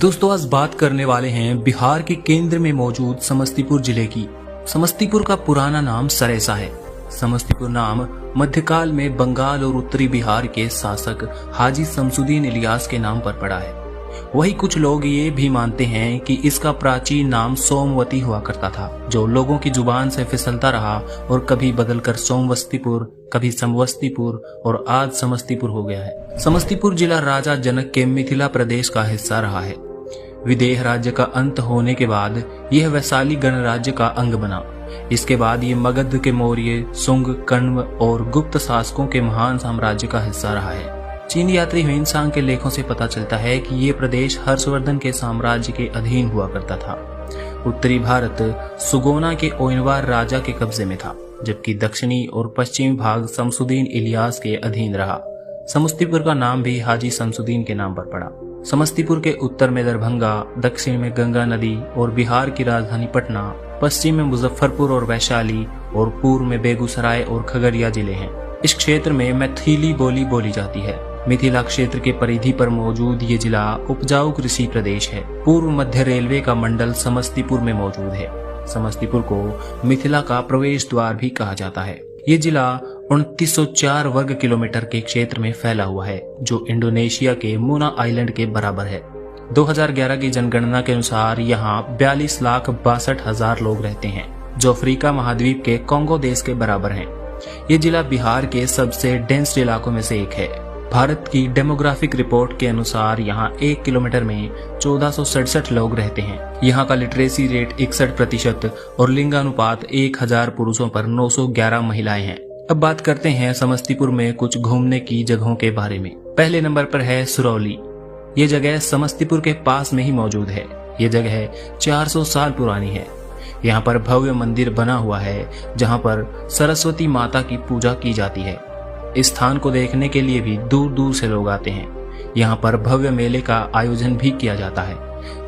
दोस्तों आज बात करने वाले हैं बिहार के केंद्र में मौजूद समस्तीपुर जिले की। समस्तीपुर का पुराना नाम सरेसा है। समस्तीपुर नाम मध्यकाल में बंगाल और उत्तरी बिहार के शासक हाजी शमसुद्दीन इलियास के नाम पर पड़ा है। वही कुछ लोग ये भी मानते हैं कि इसका प्राचीन नाम सोमवती हुआ करता था, जो लोगों की जुबान से फिसलता रहा और कभी बदलकर सोमवस्तीपुर, कभी समवस्तीपुर और आज समस्तीपुर हो गया है। समस्तीपुर जिला राजा जनक के मिथिला प्रदेश का हिस्सा रहा है। विदेह राज्य का अंत होने के बाद यह वैशाली गणराज्य का अंग बना। इसके बाद ये मगध के मौर्य, सुंग, कण्व और गुप्त शासकों के महान साम्राज्य का हिस्सा रहा है। चीन यात्री ह्वेनसांग के लेखों से पता चलता है कि ये प्रदेश हर्षवर्धन के साम्राज्य के अधीन हुआ करता था। उत्तरी भारत सुगोना के ओयनवार राजा के कब्जे में था, जबकि दक्षिणी और पश्चिमी भाग शमसुद्दीन इलियास के अधीन रहा। समस्तीपुर का नाम भी हाजी शमसुद्दीन के नाम पर पड़ा। समस्तीपुर के उत्तर में दरभंगा, दक्षिण में गंगा नदी और बिहार की राजधानी पटना, पश्चिम में मुजफ्फरपुर और वैशाली और पूर्व में बेगूसराय और खगड़िया जिले हैं। इस क्षेत्र में मैथिली बोली बोली जाती है। मिथिला क्षेत्र के परिधि पर मौजूद ये जिला उपजाऊ कृषि प्रदेश है। पूर्व मध्य रेलवे का मंडल समस्तीपुर में मौजूद है। समस्तीपुर को मिथिला का प्रवेश द्वार भी कहा जाता है। ये जिला 2904 वर्ग किलोमीटर के क्षेत्र में फैला हुआ है, जो इंडोनेशिया के मुना आइलैंड के बराबर है। 2011 की जनगणना के अनुसार यहाँ 42,62,000 लोग रहते हैं, जो अफ्रीका महाद्वीप के कांगो देश के बराबर हैं। ये जिला बिहार के सबसे डेंस इलाकों में से एक है। भारत की डेमोग्राफिक रिपोर्ट के अनुसार यहाँ 1 किलोमीटर में 1467 लोग रहते हैं। यहाँ का लिटरेसी रेट 61% और लिंगानुपात 1000 पुरुषों पर 911 महिलाएं हैं। अब बात करते हैं समस्तीपुर में कुछ घूमने की जगहों के बारे में। पहले नंबर पर है सुरौली। ये जगह समस्तीपुर के पास में ही मौजूद है। ये जगह 400 साल पुरानी है। यहाँ पर भव्य मंदिर बना हुआ है, जहाँ पर सरस्वती माता की पूजा की जाती है। इस स्थान को देखने के लिए भी दूर दूर से लोग आते हैं। यहाँ पर भव्य मेले का आयोजन भी किया जाता है,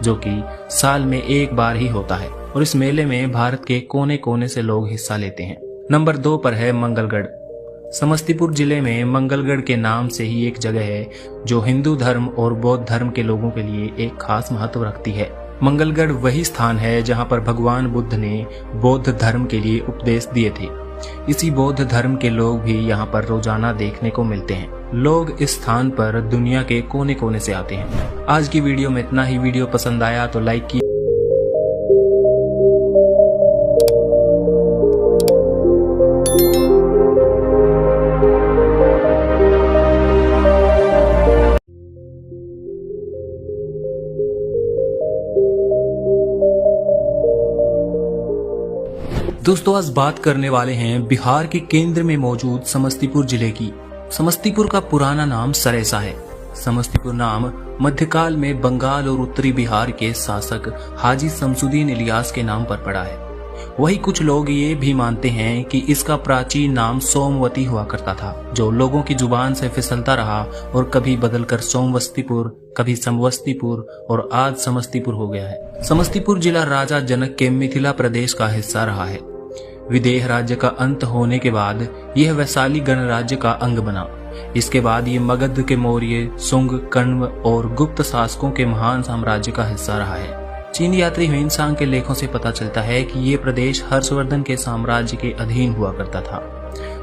जो कि साल में एक बार ही होता है और इस मेले में भारत के कोने कोने से लोग हिस्सा लेते हैं। नंबर 2 पर है मंगलगढ़। समस्तीपुर जिले में मंगलगढ़ के नाम से ही एक जगह है, जो हिंदू धर्म और बौद्ध धर्म के लोगों के लिए एक खास महत्व रखती है। मंगलगढ़ वही स्थान है जहाँ पर भगवान बुद्ध ने बौद्ध धर्म के लिए उपदेश दिए थे। इसी बौद्ध धर्म के लोग भी यहाँ पर रोजाना देखने को मिलते हैं। लोग इस स्थान पर दुनिया के कोने कोने से आते हैं। आज की वीडियो में इतना ही। वीडियो पसंद आया तो लाइक कीजिए। दोस्तों आज बात करने वाले हैं बिहार के केंद्र में मौजूद समस्तीपुर जिले की। समस्तीपुर का पुराना नाम सरेसा है। समस्तीपुर नाम मध्यकाल में बंगाल और उत्तरी बिहार के शासक हाजी शमसुद्दीन इलियास के नाम पर पड़ा है। वही कुछ लोग ये भी मानते हैं कि इसका प्राचीन नाम सोमवती हुआ करता था, जो लोगों की जुबान से फिसलता रहा और कभी बदलकर सोमवस्तीपुर, कभी समवस्तीपुर और आज समस्तीपुर हो गया है। समस्तीपुर जिला राजा जनक के मिथिला प्रदेश का हिस्सा रहा है। विदेह राज्य का अंत होने के बाद यह वैशाली गणराज्य का अंग बना। इसके बाद ये मगध के मौर्य, सुंग, कण्व और गुप्त शासकों के महान साम्राज्य का हिस्सा रहा है। चीन यात्री ह्वेनसांग के लेखों से पता चलता है कि ये प्रदेश हर्षवर्धन के साम्राज्य के अधीन हुआ करता था।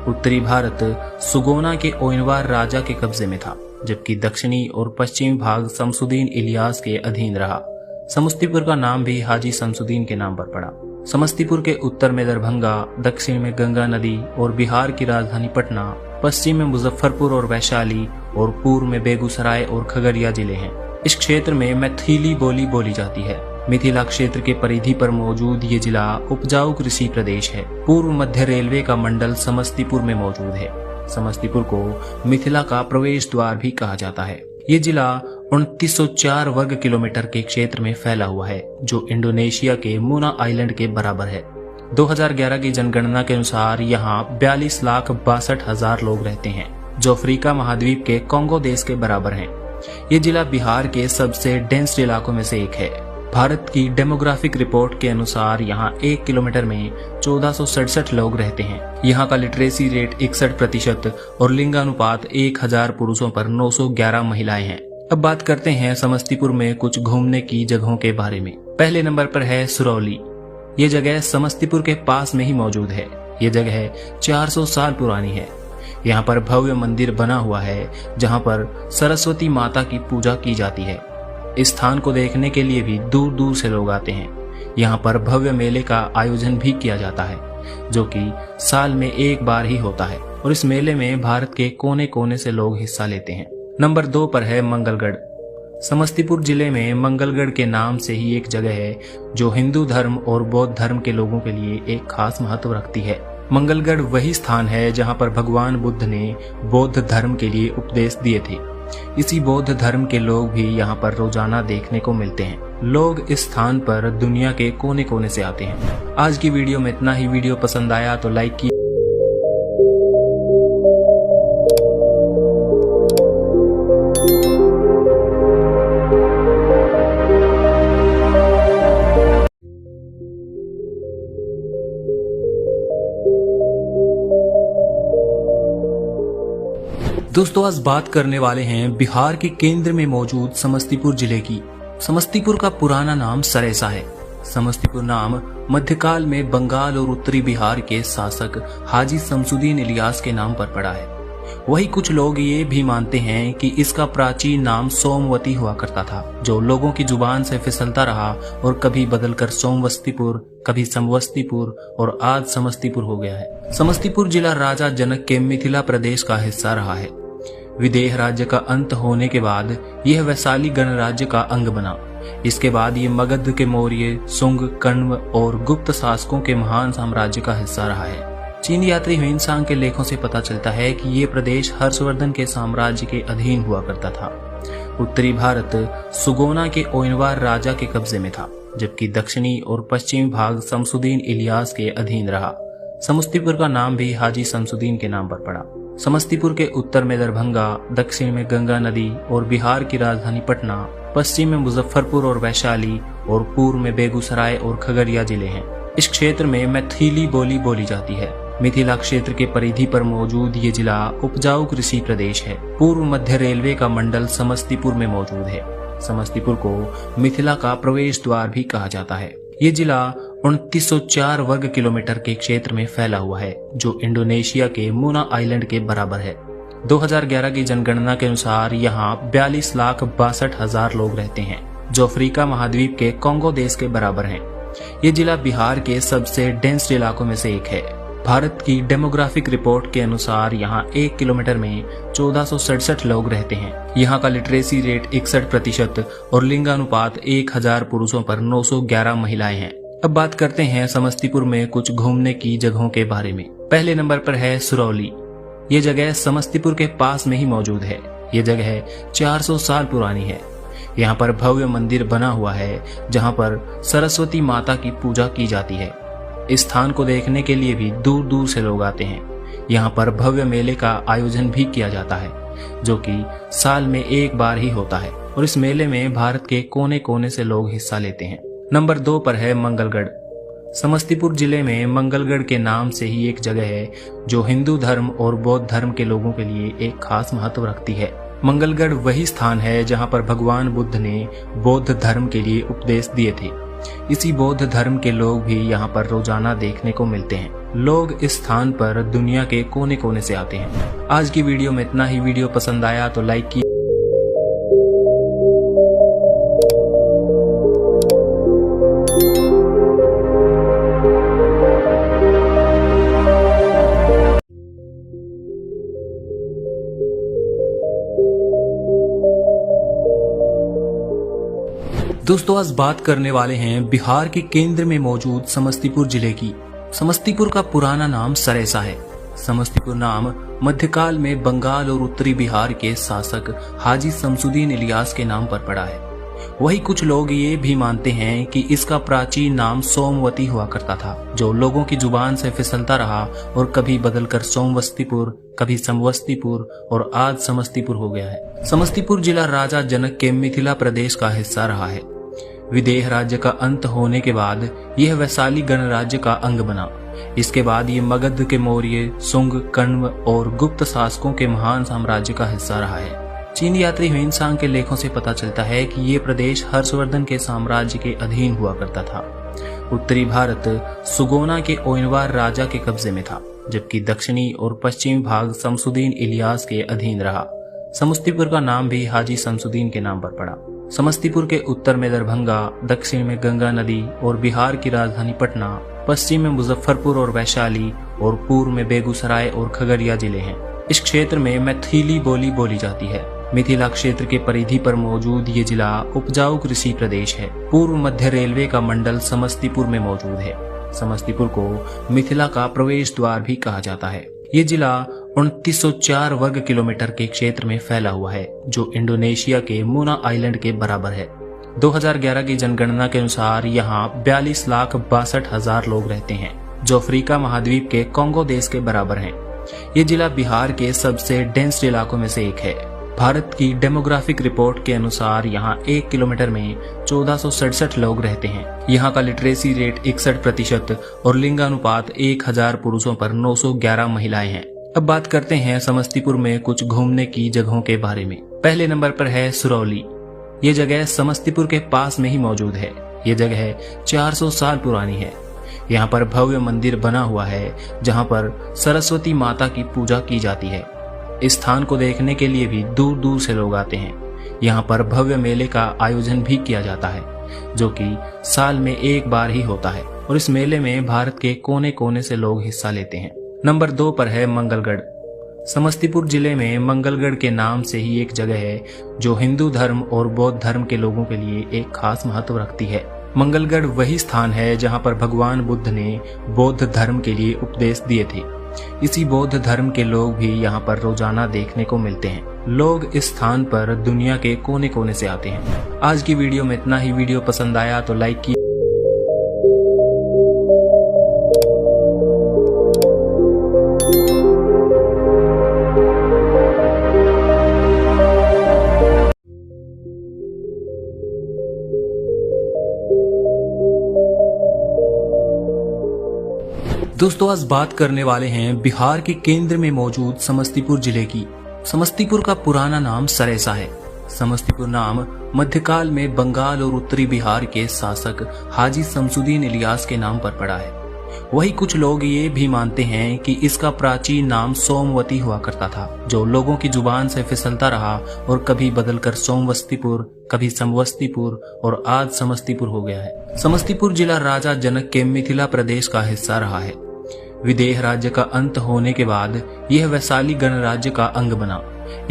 उत्तरी भारत सुगोना के ओयनवार राजा के कब्जे में था, जबकि दक्षिणी और पश्चिमी भाग शमसुद्दीन इलियास के अधीन रहा। समस्तीपुर का नाम भी हाजी शमसुद्दीन के नाम पर पड़ा। समस्तीपुर के उत्तर में दरभंगा, दक्षिण में गंगा नदी और बिहार की राजधानी पटना, पश्चिम में मुजफ्फरपुर और वैशाली और पूर्व में बेगूसराय और खगड़िया जिले हैं। इस क्षेत्र में मैथिली बोली बोली जाती है। मिथिला क्षेत्र के परिधि पर मौजूद ये जिला उपजाऊ कृषि प्रदेश है। पूर्व मध्य रेलवे का मंडल समस्तीपुर में मौजूद है। समस्तीपुर को मिथिला का प्रवेश द्वार भी कहा जाता है। ये जिला 2904 वर्ग किलोमीटर के क्षेत्र में फैला हुआ है, जो इंडोनेशिया के मुना आइलैंड के बराबर है। 2011 की जनगणना के अनुसार यहाँ 42,62,000 लोग रहते हैं, जो अफ्रीका महाद्वीप के कांगो देश के बराबर हैं। ये जिला बिहार के सबसे डेंस इलाकों में से एक है। भारत की डेमोग्राफिक रिपोर्ट के अनुसार यहाँ 1 किलोमीटर में 1467 लोग रहते हैं। यहाँ का लिटरेसी रेट 61% और लिंगानुपात 1000 पुरुषों पर 911 महिलाएं हैं। अब बात करते हैं समस्तीपुर में कुछ घूमने की जगहों के बारे में। पहले नंबर पर है सुरौली। ये जगह समस्तीपुर के पास में ही मौजूद है। ये जगह 400 साल पुरानी है। यहाँ पर भव्य मंदिर बना हुआ है जहाँ पर सरस्वती माता की पूजा की जाती है। इस स्थान को देखने के लिए भी दूर दूर से लोग आते हैं। यहाँ पर भव्य मेले का आयोजन भी किया जाता है जो कि साल में एक बार ही होता है और इस मेले में भारत के कोने कोने से लोग हिस्सा लेते हैं। नंबर 2 पर है मंगलगढ़। समस्तीपुर जिले में मंगलगढ़ के नाम से ही एक जगह है जो हिंदू धर्म और बौद्ध धर्म के लोगों के लिए एक खास महत्व रखती है। मंगलगढ़ वही स्थान है जहां पर भगवान बुद्ध ने बौद्ध धर्म के लिए उपदेश दिए थे। इसी बौद्ध धर्म के लोग भी यहाँ पर रोजाना देखने को मिलते हैं। लोग इस स्थान पर दुनिया के कोने कोने से आते हैं। आज की वीडियो में इतना ही। वीडियो पसंद आया तो लाइक कीजिए। दोस्तों आज बात करने वाले हैं बिहार के केंद्र में मौजूद समस्तीपुर जिले की। समस्तीपुर का पुराना नाम सरेसा है। समस्तीपुर नाम मध्यकाल में बंगाल और उत्तरी बिहार के शासक हाजी शमसुद्दीन इलियास के नाम पर पड़ा है। वही कुछ लोग ये भी मानते हैं कि इसका प्राचीन नाम सोमवती हुआ करता था जो लोगों की जुबान से फिसलता रहा और कभी बदलकर सोमवस्तीपुर, कभी समवस्तीपुर और आज समस्तीपुर हो गया है। समस्तीपुर जिला राजा जनक के मिथिला प्रदेश का हिस्सा रहा है। विदेह राज्य का अंत होने के बाद यह वैशाली गणराज्य का अंग बना। इसके बाद ये मगध के मौर्य, सुंग, कण्व और गुप्त शासकों के महान साम्राज्य का हिस्सा रहा है। चीनी यात्री ह्वेनसांग के लेखों से पता चलता है कि ये प्रदेश हर्षवर्धन के साम्राज्य के अधीन हुआ करता था। उत्तरी भारत सुगोना के ओयनवार राजा के कब्जे में था जबकि दक्षिणी और पश्चिमी भाग शमसुद्दीन इलियास के अधीन रहा। समस्तीपुर का नाम भी हाजी शमसुद्दीन के नाम पर पड़ा। समस्तीपुर के उत्तर में दरभंगा, दक्षिण में गंगा नदी और बिहार की राजधानी पटना, पश्चिम में मुजफ्फरपुर और वैशाली और पूर्व में बेगूसराय और खगड़िया जिले हैं। इस क्षेत्र में मैथिली बोली बोली जाती है। मिथिला क्षेत्र के परिधि पर मौजूद ये जिला उपजाऊ कृषि प्रदेश है। पूर्व मध्य रेलवे का मंडल समस्तीपुर में मौजूद है। समस्तीपुर को मिथिला का प्रवेश द्वार भी कहा जाता है। ये जिला 2904 वर्ग किलोमीटर के क्षेत्र में फैला हुआ है जो इंडोनेशिया के मुना आइलैंड के बराबर है। 2011 की जनगणना के अनुसार यहाँ 42,62,000 लोग रहते हैं जो अफ्रीका महाद्वीप के कांगो देश के बराबर हैं। ये जिला बिहार के सबसे डेंस इलाकों में से एक है। भारत की डेमोग्राफिक रिपोर्ट के अनुसार यहाँ 1 किलोमीटर में 1467 लोग रहते हैं। यहाँ का लिटरेसी रेट 61% और लिंगानुपात 1000 पुरुषों पर 911 महिलाएं हैं। अब बात करते हैं समस्तीपुर में कुछ घूमने की जगहों के बारे में। पहले नंबर पर है सुरौली। ये जगह समस्तीपुर के पास में ही मौजूद है। ये जगह 400 साल पुरानी है। यहाँ पर भव्य मंदिर बना हुआ है जहाँ पर सरस्वती माता की पूजा की जाती है। इस स्थान को देखने के लिए भी दूर दूर से लोग आते हैं। यहाँ पर भव्य मेले का आयोजन भी किया जाता है जो कि साल में एक बार ही होता है और इस मेले में भारत के कोने कोने से लोग हिस्सा लेते हैं। नंबर 2 पर है मंगलगढ़। समस्तीपुर जिले में मंगलगढ़ के नाम से ही एक जगह है जो हिंदू धर्म और बौद्ध धर्म के लोगों के लिए एक खास महत्व रखती है। मंगलगढ़ वही स्थान है जहाँ पर भगवान बुद्ध ने बौद्ध धर्म के लिए उपदेश दिए थे। इसी बौद्ध धर्म के लोग भी यहाँ पर रोजाना देखने को मिलते हैं। लोग इस स्थान पर दुनिया के कोने कोने से आते हैं। आज की वीडियो में इतना ही। वीडियो पसंद आया तो लाइक कीजिए। दोस्तों आज बात करने वाले हैं बिहार के केंद्र में मौजूद समस्तीपुर जिले की। समस्तीपुर का पुराना नाम सरेसा है। समस्तीपुर नाम मध्यकाल में बंगाल और उत्तरी बिहार के शासक हाजी शमसुद्दीन इलियास के नाम पर पड़ा है। वही कुछ लोग ये भी मानते हैं कि इसका प्राचीन नाम सोमवती हुआ करता था जो लोगों की जुबान से फिसलता रहा और कभी बदलकर सोमवस्तीपुर, कभी समवस्तीपुर और आज समस्तीपुर हो गया है। समस्तीपुर जिला राजा जनक के मिथिला प्रदेश का हिस्सा रहा है। विदेह राज्य का अंत होने के बाद यह वैशाली गणराज्य का अंग बना। इसके बाद ये मगध के मौर्य, सुंग, कण्व और गुप्त शासकों के महान साम्राज्य का हिस्सा रहा है। चीन यात्री ह्वेनसांग के लेखों से पता चलता है कि ये प्रदेश हर्षवर्धन के साम्राज्य के अधीन हुआ करता था। उत्तरी भारत सुगोना के ओयनवार राजा के कब्जे में था, जबकि दक्षिणी और पश्चिमी भाग शमसुद्दीन इलियास के अधीन रहा। समस्तीपुर का नाम भी हाजी शमसुद्दीन के नाम पर पड़ा। समस्तीपुर के उत्तर में दरभंगा, दक्षिण में गंगा नदी और बिहार की राजधानी पटना, पश्चिम में मुजफ्फरपुर और वैशाली और पूर्व में बेगूसराय और खगड़िया जिले हैं। इस क्षेत्र में मैथिली बोली बोली जाती है। मिथिला क्षेत्र के परिधि पर मौजूद ये जिला उपजाऊ कृषि प्रदेश है। पूर्व मध्य रेलवे का मंडल समस्तीपुर में मौजूद है। समस्तीपुर को मिथिला का प्रवेश द्वार भी कहा जाता है। ये जिला 2904 वर्ग किलोमीटर के क्षेत्र में फैला हुआ है, जो इंडोनेशिया के मुना आइलैंड के बराबर है। 2011 की जनगणना के अनुसार यहाँ 42,62,000 लोग रहते हैं, जो अफ्रीका महाद्वीप के कांगो देश के बराबर हैं। ये जिला बिहार के सबसे डेंस इलाकों में से एक है। भारत की डेमोग्राफिक रिपोर्ट के अनुसार यहाँ 1 किलोमीटर में 1467 लोग रहते हैं। यहाँ का लिटरेसी रेट 61% और लिंगानुपात 1000 पुरुषों पर 911 महिलाएं हैं। अब बात करते हैं समस्तीपुर में कुछ घूमने की जगहों के बारे में। पहले नंबर पर है सुरौली। ये जगह समस्तीपुर के पास में ही मौजूद है। ये जगह 400 साल पुरानी है। यहाँ पर भव्य मंदिर बना हुआ है, जहाँ पर सरस्वती माता की पूजा की जाती है। इस स्थान को देखने के लिए भी दूर दूर से लोग आते हैं। यहाँ पर भव्य मेले का आयोजन भी किया जाता है, जो कि साल में एक बार ही होता है, और इस मेले में भारत के कोने कोने से लोग हिस्सा लेते हैं। नंबर 2 पर है मंगलगढ़। समस्तीपुर जिले में मंगलगढ़ के नाम से ही एक जगह है, जो हिंदू धर्म और बौद्ध धर्म के लोगों के लिए एक खास महत्व रखती है। मंगलगढ़ वही स्थान है जहाँ पर भगवान बुद्ध ने बौद्ध धर्म के लिए उपदेश दिए थे। इसी बौद्ध धर्म के लोग भी यहाँ पर रोजाना देखने को मिलते हैं। लोग इस स्थान पर दुनिया के कोने कोने से आते हैं। आज की वीडियो में इतना ही। वीडियो पसंद आया तो लाइक कीजिए। दोस्तों, आज बात करने वाले हैं बिहार के केंद्र में मौजूद समस्तीपुर जिले की। समस्तीपुर का पुराना नाम सरेसा है। समस्तीपुर नाम मध्यकाल में बंगाल और उत्तरी बिहार के शासक हाजी शमसुद्दीन इलियास के नाम पर पड़ा है। वही कुछ लोग ये भी मानते हैं कि इसका प्राचीन नाम सोमवती हुआ करता था, जो लोगों की जुबान से फिसलता रहा और कभी बदलकर सोमवस्तीपुर, कभी समवस्तीपुर और आज समस्तीपुर हो गया है। समस्तीपुर जिला राजा जनक के मिथिला प्रदेश का हिस्सा रहा है। विदेह राज्य का अंत होने के बाद यह वैशाली गणराज्य का अंग बना।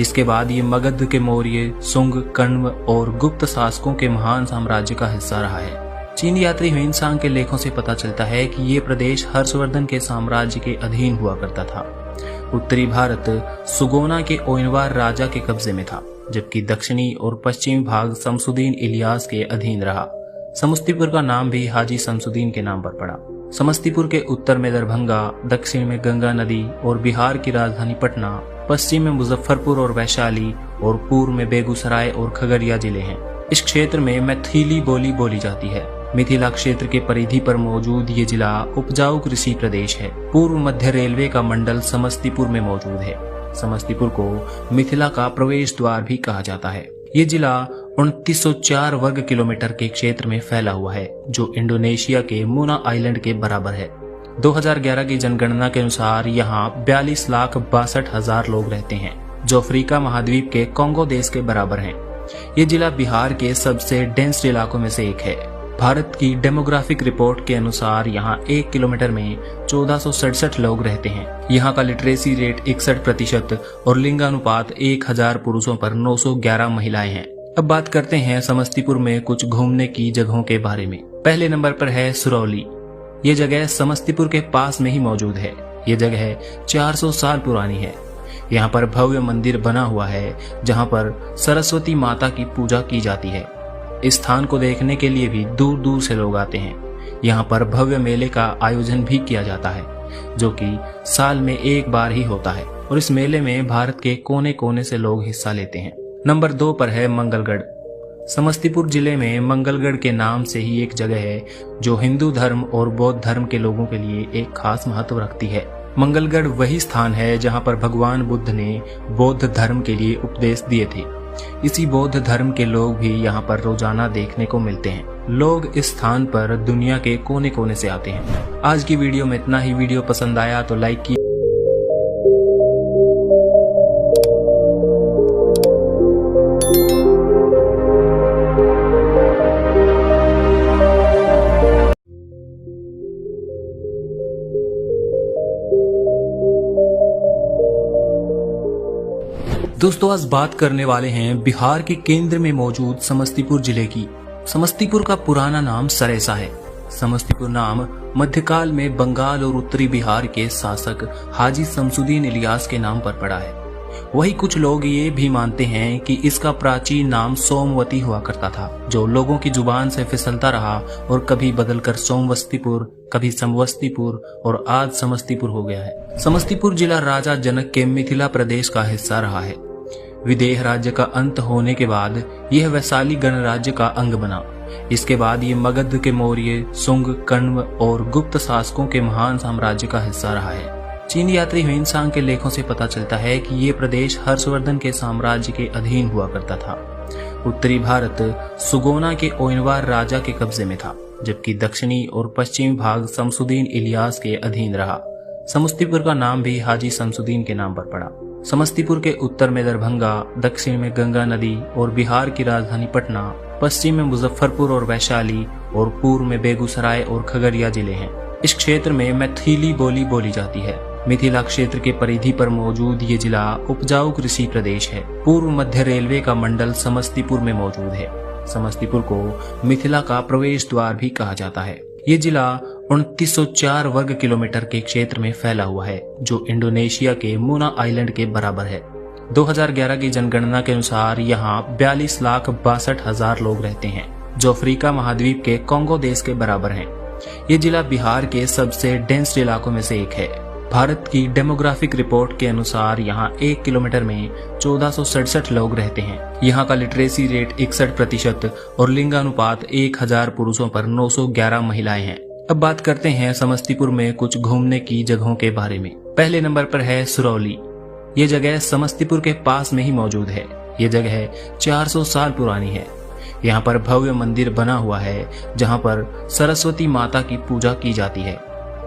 इसके बाद ये मगध के मौर्य, सुंग, कण्व और गुप्त शासकों के महान साम्राज्य का हिस्सा रहा है। चीन यात्री ह्वेनसांग के लेखों से पता चलता है कि ये प्रदेश हर्षवर्धन के साम्राज्य के अधीन हुआ करता था। उत्तरी भारत सुगोना के ओयनवार राजा के कब्जे में था, जबकि दक्षिणी और पश्चिमी भाग शमसुद्दीन इलियास के अधीन रहा। समस्तीपुर का नाम भी हाजी शमसुद्दीन के नाम पर पड़ा। समस्तीपुर के उत्तर में दरभंगा, दक्षिण में गंगा नदी और बिहार की राजधानी पटना, पश्चिम में मुजफ्फरपुर और वैशाली और पूर्व में बेगूसराय और खगड़िया जिले हैं। इस क्षेत्र में मैथिली बोली बोली जाती है। मिथिला क्षेत्र के परिधि पर मौजूद ये जिला उपजाऊ कृषि प्रदेश है। पूर्व मध्य रेलवे का मंडल समस्तीपुर में मौजूद है। समस्तीपुर को मिथिला का प्रवेश द्वार भी कहा जाता है। ये जिला 2904 वर्ग किलोमीटर के क्षेत्र में फैला हुआ है, जो इंडोनेशिया के मुना आइलैंड के बराबर है। 2011 की जनगणना के अनुसार यहाँ 42,62,000 लोग रहते हैं, जो अफ्रीका महाद्वीप के कांगो देश के बराबर हैं। ये जिला बिहार के सबसे डेंस इलाकों में से एक है। भारत की डेमोग्राफिक रिपोर्ट के अनुसार यहाँ 1 किलोमीटर में 1467 लोग रहते हैं। यहाँ का लिटरेसी रेट 61% और लिंगानुपात 1000 पुरुषों पर 911 महिलाएं हैं। अब बात करते हैं समस्तीपुर में कुछ घूमने की जगहों के बारे में। पहले नंबर पर है सुरौली। ये जगह समस्तीपुर के पास में ही मौजूद है। ये जगह 400 साल पुरानी है। यहाँ पर भव्य मंदिर बना हुआ है, जहाँ पर सरस्वती माता की पूजा की जाती है। इस स्थान को देखने के लिए भी दूर दूर से लोग आते हैं। यहाँ पर भव्य मेले का आयोजन भी किया जाता है, जो कि साल में एक बार ही होता है, और इस मेले में भारत के कोने कोने से लोग हिस्सा लेते हैं। नंबर 2 पर है मंगलगढ़। समस्तीपुर जिले में मंगलगढ़ के नाम से ही एक जगह है, जो हिंदू धर्म और बौद्ध धर्म के लोगों के लिए एक खास महत्व रखती है। मंगलगढ़ वही स्थान है जहां पर भगवान बुद्ध ने बौद्ध धर्म के लिए उपदेश दिए थे। इसी बौद्ध धर्म के लोग भी यहाँ पर रोजाना देखने को मिलते हैं। लोग इस स्थान पर दुनिया के कोने कोने से आते हैं। आज की वीडियो में इतना ही। वीडियो पसंद आया तो लाइक कीजिए। दोस्तों आज बात करने वाले हैं बिहार के केंद्र में मौजूद समस्तीपुर जिले की। समस्तीपुर का पुराना नाम सरेसा है। समस्तीपुर नाम मध्यकाल में बंगाल और उत्तरी बिहार के शासक हाजी शमसुद्दीन इलियास के नाम पर पड़ा है। वही कुछ लोग ये भी मानते हैं कि इसका प्राचीन नाम सोमवती हुआ करता था, जो लोगों की जुबान से फिसलता रहा और कभी बदलकर सोमवस्तीपुर, कभी समवस्तीपुर और आज समस्तीपुर हो गया है। समस्तीपुर जिला राजा जनक के मिथिला प्रदेश का हिस्सा रहा है। विदेह राज्य का अंत होने के बाद यह वैशाली गणराज्य का अंग बना। इसके बाद ये मगध के मौर्य, सुंग, कण्व और गुप्त शासकों के महान साम्राज्य का हिस्सा रहा है। चीनी यात्री ह्वेनसांग के लेखों से पता चलता है कि ये प्रदेश हर्षवर्धन के साम्राज्य के अधीन हुआ करता था। उत्तरी भारत सुगोना के ओयनवार राजा के कब्जे में था, जबकि दक्षिणी और पश्चिमी भाग शमसुद्दीन इलियास के अधीन रहा। समस्तीपुर का नाम भी हाजी शमसुद्दीन के नाम पर पड़ा। समस्तीपुर के उत्तर में दरभंगा, दक्षिण में गंगा नदी और बिहार की राजधानी पटना, पश्चिम में मुजफ्फरपुर और वैशाली और पूर्व में बेगूसराय और खगड़िया जिले हैं। इस क्षेत्र में मैथिली बोली बोली जाती है। मिथिला क्षेत्र के परिधि पर मौजूद ये जिला उपजाऊ कृषि प्रदेश है। पूर्व मध्य रेलवे का मंडल समस्तीपुर में मौजूद है। समस्तीपुर को मिथिला का प्रवेश द्वार भी कहा जाता है। ये जिला 2904 वर्ग किलोमीटर के क्षेत्र में फैला हुआ है, जो इंडोनेशिया के मुना आइलैंड के बराबर है। 2011 की जनगणना के अनुसार यहाँ 42,62,000 लोग रहते हैं, जो अफ्रीका महाद्वीप के कांगो देश के बराबर हैं। ये जिला बिहार के सबसे डेंस इलाकों में से एक है। भारत की डेमोग्राफिक रिपोर्ट के अनुसार यहाँ 1 किलोमीटर में 1467 लोग रहते हैं। यहाँ का लिटरेसी रेट 61% और लिंगानुपात 1000 पुरुषों पर 911 महिलाएं हैं। अब बात करते हैं समस्तीपुर में कुछ घूमने की जगहों के बारे में। पहले नंबर पर है सुरौली। ये जगह समस्तीपुर के पास में ही मौजूद है। ये जगह 400 साल पुरानी है। यहाँ पर भव्य मंदिर बना हुआ है, जहाँ पर सरस्वती माता की पूजा की जाती है।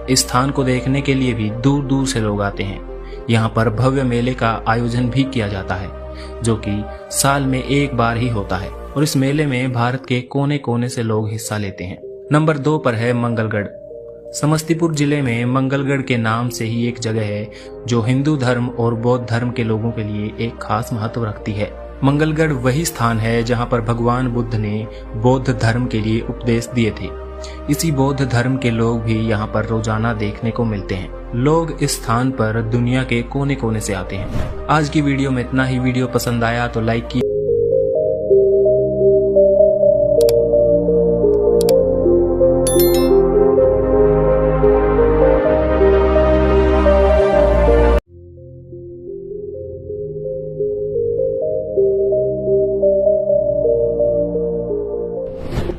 इस स्थान को देखने के लिए भी दूर दूर से लोग आते हैं। यहाँ पर भव्य मेले का आयोजन भी किया जाता है, जो कि साल में एक बार ही होता है और इस मेले में भारत के कोने कोने से लोग हिस्सा लेते हैं। नंबर 2 पर है मंगलगढ़। समस्तीपुर जिले में मंगलगढ़ के नाम से ही एक जगह है, जो हिंदू धर्म और बौद्ध धर्म के लोगों के लिए एक खास महत्व रखती है। मंगलगढ़ वही स्थान है जहाँ पर भगवान बुद्ध ने बौद्ध धर्म के लिए उपदेश दिए थे। इसी बौद्ध धर्म के लोग भी यहाँ पर रोजाना देखने को मिलते हैं। लोग इस स्थान पर दुनिया के कोने कोने से आते हैं। आज की वीडियो में इतना ही। वीडियो पसंद आया तो लाइक कीजिए।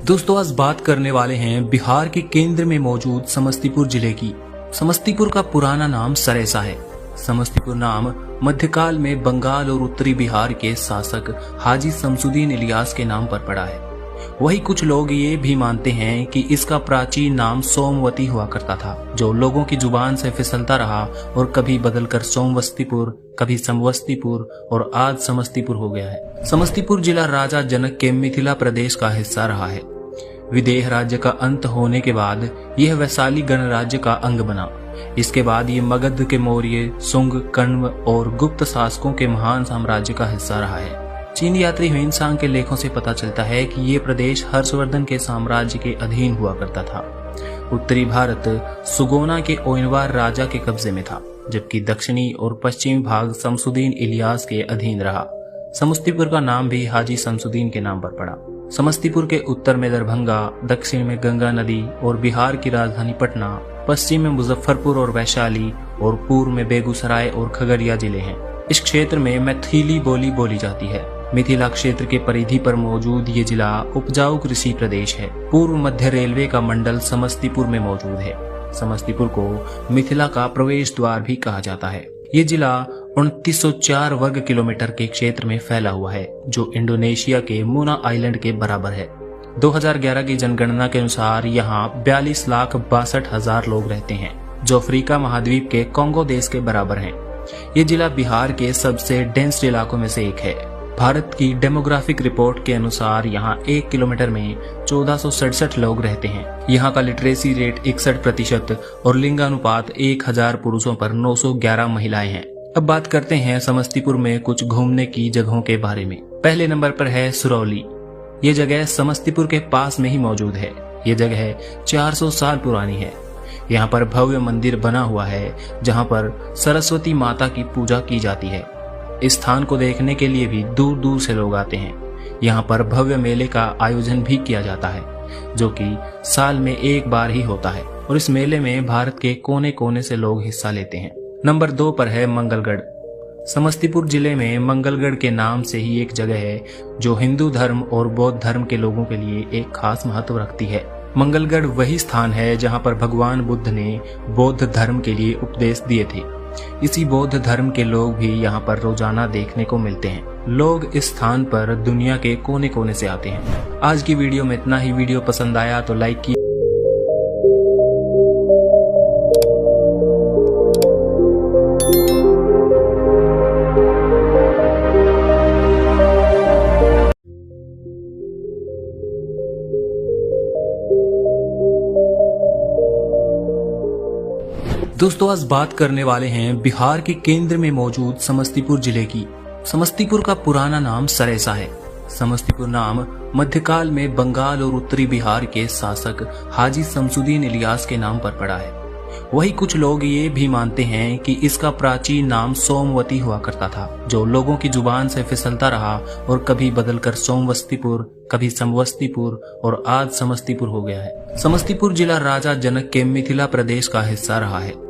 दोस्तों आज बात करने वाले हैं बिहार के केंद्र में मौजूद समस्तीपुर जिले की। समस्तीपुर का पुराना नाम सरेसा है। समस्तीपुर नाम मध्यकाल में बंगाल और उत्तरी बिहार के शासक हाजी शमसुद्दीन इलियास के नाम पर पड़ा है। वही कुछ लोग ये भी मानते हैं कि इसका प्राचीन नाम सोमवती हुआ करता था, जो लोगों की जुबान से फिसलता रहा और कभी बदलकर सोमवस्तीपुर, कभी समवस्तीपुर और आज समस्तीपुर हो गया है। समस्तीपुर जिला राजा जनक के मिथिला प्रदेश का हिस्सा रहा है। विदेह राज्य का अंत होने के बाद यह वैशाली गणराज्य का अंग बना। इसके बाद ये मगध के मौर्य, सुंग, कण्व और गुप्त शासकों के महान साम्राज्य का हिस्सा रहा है। चीनी यात्री ह्वेनसांग के लेखों से पता चलता है कि ये प्रदेश हर्षवर्धन के साम्राज्य के अधीन हुआ करता था। उत्तरी भारत सुगोना के ओयनवार राजा के कब्जे में था, जबकि दक्षिणी और पश्चिमी भाग शमसुद्दीन इलियास के अधीन रहा। समस्तीपुर का नाम भी हाजी शमसुद्दीन के नाम पर पड़ा। समस्तीपुर के उत्तर में दरभंगा, दक्षिण में गंगा नदी और बिहार की राजधानी पटना, पश्चिम में मुजफ्फरपुर और वैशाली और पूर्व में बेगूसराय और खगड़िया जिले हैं। इस क्षेत्र में मैथिली बोली बोली जाती है। मिथिला क्षेत्र के परिधि पर मौजूद ये जिला उपजाऊ कृषि प्रदेश है। पूर्व मध्य रेलवे का मंडल समस्तीपुर में मौजूद है। समस्तीपुर को मिथिला का प्रवेश द्वार भी कहा जाता है। ये जिला 2904 वर्ग किलोमीटर के क्षेत्र में फैला हुआ है, जो इंडोनेशिया के मुना आइलैंड के बराबर है। 2011 की जनगणना के अनुसार यहाँ 42,62,000 लोग रहते हैं, जो अफ्रीका महाद्वीप के कांगो देश के बराबर हैं। ये जिला बिहार के सबसे डेंस इलाकों में से एक है। भारत की डेमोग्राफिक रिपोर्ट के अनुसार यहाँ 1 किलोमीटर में 1467 लोग रहते हैं। यहाँ का लिटरेसी रेट 61% और लिंगानुपात 1000 पुरुषों पर 911 महिलाएं हैं। अब बात करते हैं समस्तीपुर में कुछ घूमने की जगहों के बारे में। पहले नंबर पर है सुरौली। ये जगह समस्तीपुर के पास में ही मौजूद है। ये जगह 400 साल पुरानी है। यहाँ पर भव्य मंदिर बना हुआ है, जहाँ पर सरस्वती माता की पूजा की जाती है। इस स्थान को देखने के लिए भी दूर दूर से लोग आते हैं। यहाँ पर भव्य मेले का आयोजन भी किया जाता है, जो कि साल में एक बार ही होता है, और इस मेले में भारत के कोने कोने से लोग हिस्सा लेते हैं। नंबर 2 पर है मंगलगढ़। समस्तीपुर जिले में मंगलगढ़ के नाम से ही एक जगह है, जो हिंदू धर्म और बौद्ध धर्म के लोगों के लिए एक खास महत्व रखती है। मंगलगढ़ वही स्थान है जहाँ पर भगवान बुद्ध ने बौद्ध धर्म के लिए उपदेश दिए थे। इसी बौद्ध धर्म के लोग भी यहाँ पर रोजाना देखने को मिलते हैं। लोग इस स्थान पर दुनिया के कोने कोने से आते हैं। आज की वीडियो में इतना ही। वीडियो पसंद आया तो लाइक कीजिए। दोस्तों, आज बात करने वाले हैं बिहार के केंद्र में मौजूद समस्तीपुर जिले की। समस्तीपुर का पुराना नाम सरेसा है। समस्तीपुर नाम मध्यकाल में बंगाल और उत्तरी बिहार के शासक हाजी शमसुद्दीन इलियास के नाम पर पड़ा है। वही कुछ लोग ये भी मानते हैं कि इसका प्राचीन नाम सोमवती हुआ करता था, जो लोगों की जुबान से फिसलता रहा और कभी बदलकर सोमवस्तीपुर, कभी समवस्तीपुर और आज समस्तीपुर हो गया है। समस्तीपुर जिला राजा जनक के मिथिला प्रदेश का हिस्सा रहा है।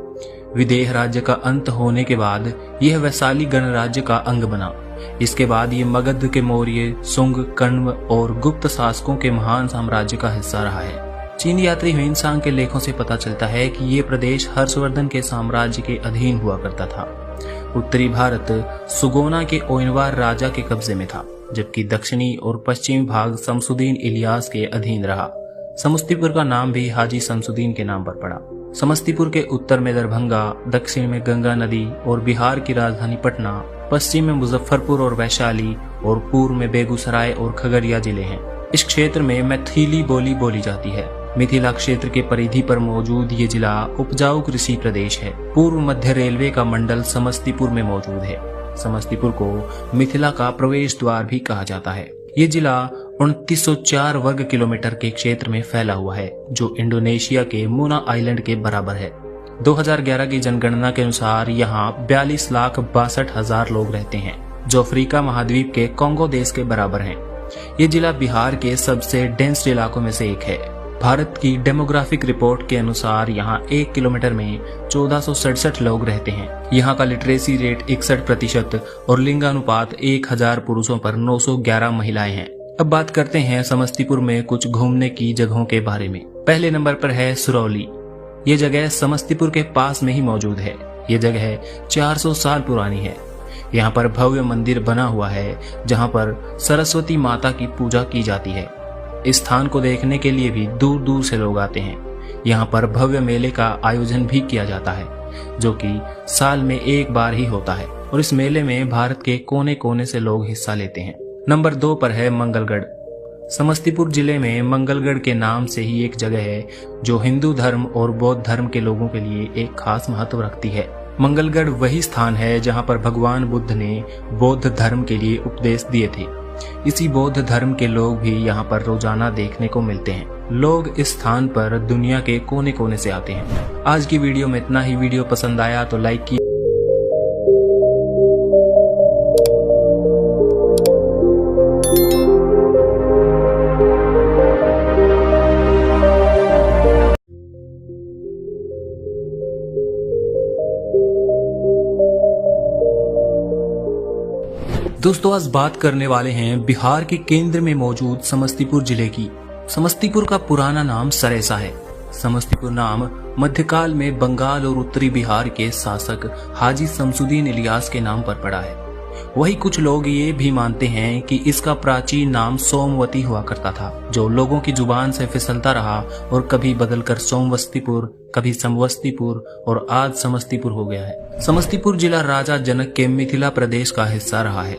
विदेह राज्य का अंत होने के बाद यह वैशाली गणराज्य का अंग बना। इसके बाद ये मगध के मौर्य, सुंग, कण्व और गुप्त शासकों के महान साम्राज्य का हिस्सा रहा है। चीनी यात्री ह्वेनसांग के लेखों से पता चलता है कि ये प्रदेश हर्षवर्धन के साम्राज्य के अधीन हुआ करता था। उत्तरी भारत सुगोना के ओयनवार राजा के कब्जे में था, जबकि दक्षिणी और पश्चिमी भाग शमसुद्दीन इलियास के अधीन रहा। समस्तीपुर का नाम भी हाजी शमसुद्दीन के नाम पर पड़ा। समस्तीपुर के उत्तर में दरभंगा, दक्षिण में गंगा नदी और बिहार की राजधानी पटना, पश्चिम में मुजफ्फरपुर और वैशाली और पूर्व में बेगूसराय और खगड़िया जिले हैं। इस क्षेत्र में मैथिली बोली बोली जाती है। मिथिला क्षेत्र के परिधि पर मौजूद ये जिला उपजाऊ कृषि प्रदेश है। पूर्व मध्य रेलवे का मंडल समस्तीपुर में मौजूद है। समस्तीपुर को मिथिला का प्रवेश द्वार भी कहा जाता है। ये जिला 2904 वर्ग किलोमीटर के क्षेत्र में फैला हुआ है, जो इंडोनेशिया के मुना आइलैंड के बराबर है। 2011 की जनगणना के अनुसार यहाँ 42,62,000 लोग रहते हैं, जो अफ्रीका महाद्वीप के कांगो देश के बराबर हैं। ये जिला बिहार के सबसे डेंस इलाकों में से एक है। भारत की डेमोग्राफिक रिपोर्ट के अनुसार यहाँ 1 किलोमीटर में 1467 लोग रहते हैं। यहाँ का लिटरेसी रेट 61% और लिंगानुपात 1000 पुरुषों पर 911 महिलाएं हैं। अब बात करते हैं समस्तीपुर में कुछ घूमने की जगहों के बारे में। पहले नंबर पर है सुरौली। ये जगह समस्तीपुर के पास में ही मौजूद है। ये जगह 400 साल पुरानी है। यहाँ पर भव्य मंदिर बना हुआ है, जहाँ पर सरस्वती माता की पूजा की जाती है। इस स्थान को देखने के लिए भी दूर दूर से लोग आते हैं। यहाँ पर भव्य मेले का आयोजन भी किया जाता है, जो कि साल में एक बार ही होता है, और इस मेले में भारत के कोने कोने से लोग हिस्सा लेते हैं। नंबर 2 पर है मंगलगढ़। समस्तीपुर जिले में मंगलगढ़ के नाम से ही एक जगह है, जो हिंदू धर्म और बौद्ध धर्म के लोगों के लिए एक खास महत्व रखती है। मंगलगढ़ वही स्थान है जहाँ पर भगवान बुद्ध ने बौद्ध धर्म के लिए उपदेश दिए थे। इसी बौद्ध धर्म के लोग भी यहाँ पर रोजाना देखने को मिलते हैं। लोग इस स्थान पर दुनिया के कोने कोने से आते हैं। आज की वीडियो में इतना ही। वीडियो पसंद आया तो लाइक कीजिए। दोस्तों, आज बात करने वाले हैं बिहार के केंद्र में मौजूद समस्तीपुर जिले की। समस्तीपुर का पुराना नाम सरेसा है। समस्तीपुर नाम मध्यकाल में बंगाल और उत्तरी बिहार के शासक हाजी शमसुद्दीन इलियास के नाम पर पड़ा है। वही कुछ लोग ये भी मानते हैं कि इसका प्राचीन नाम सोमवती हुआ करता था, जो लोगों की जुबान से फिसलता रहा और कभी बदलकर सोमवस्तीपुर, कभी समवस्तीपुर और आज समस्तीपुर हो गया है। समस्तीपुर जिला राजा जनक के मिथिला प्रदेश का हिस्सा रहा है।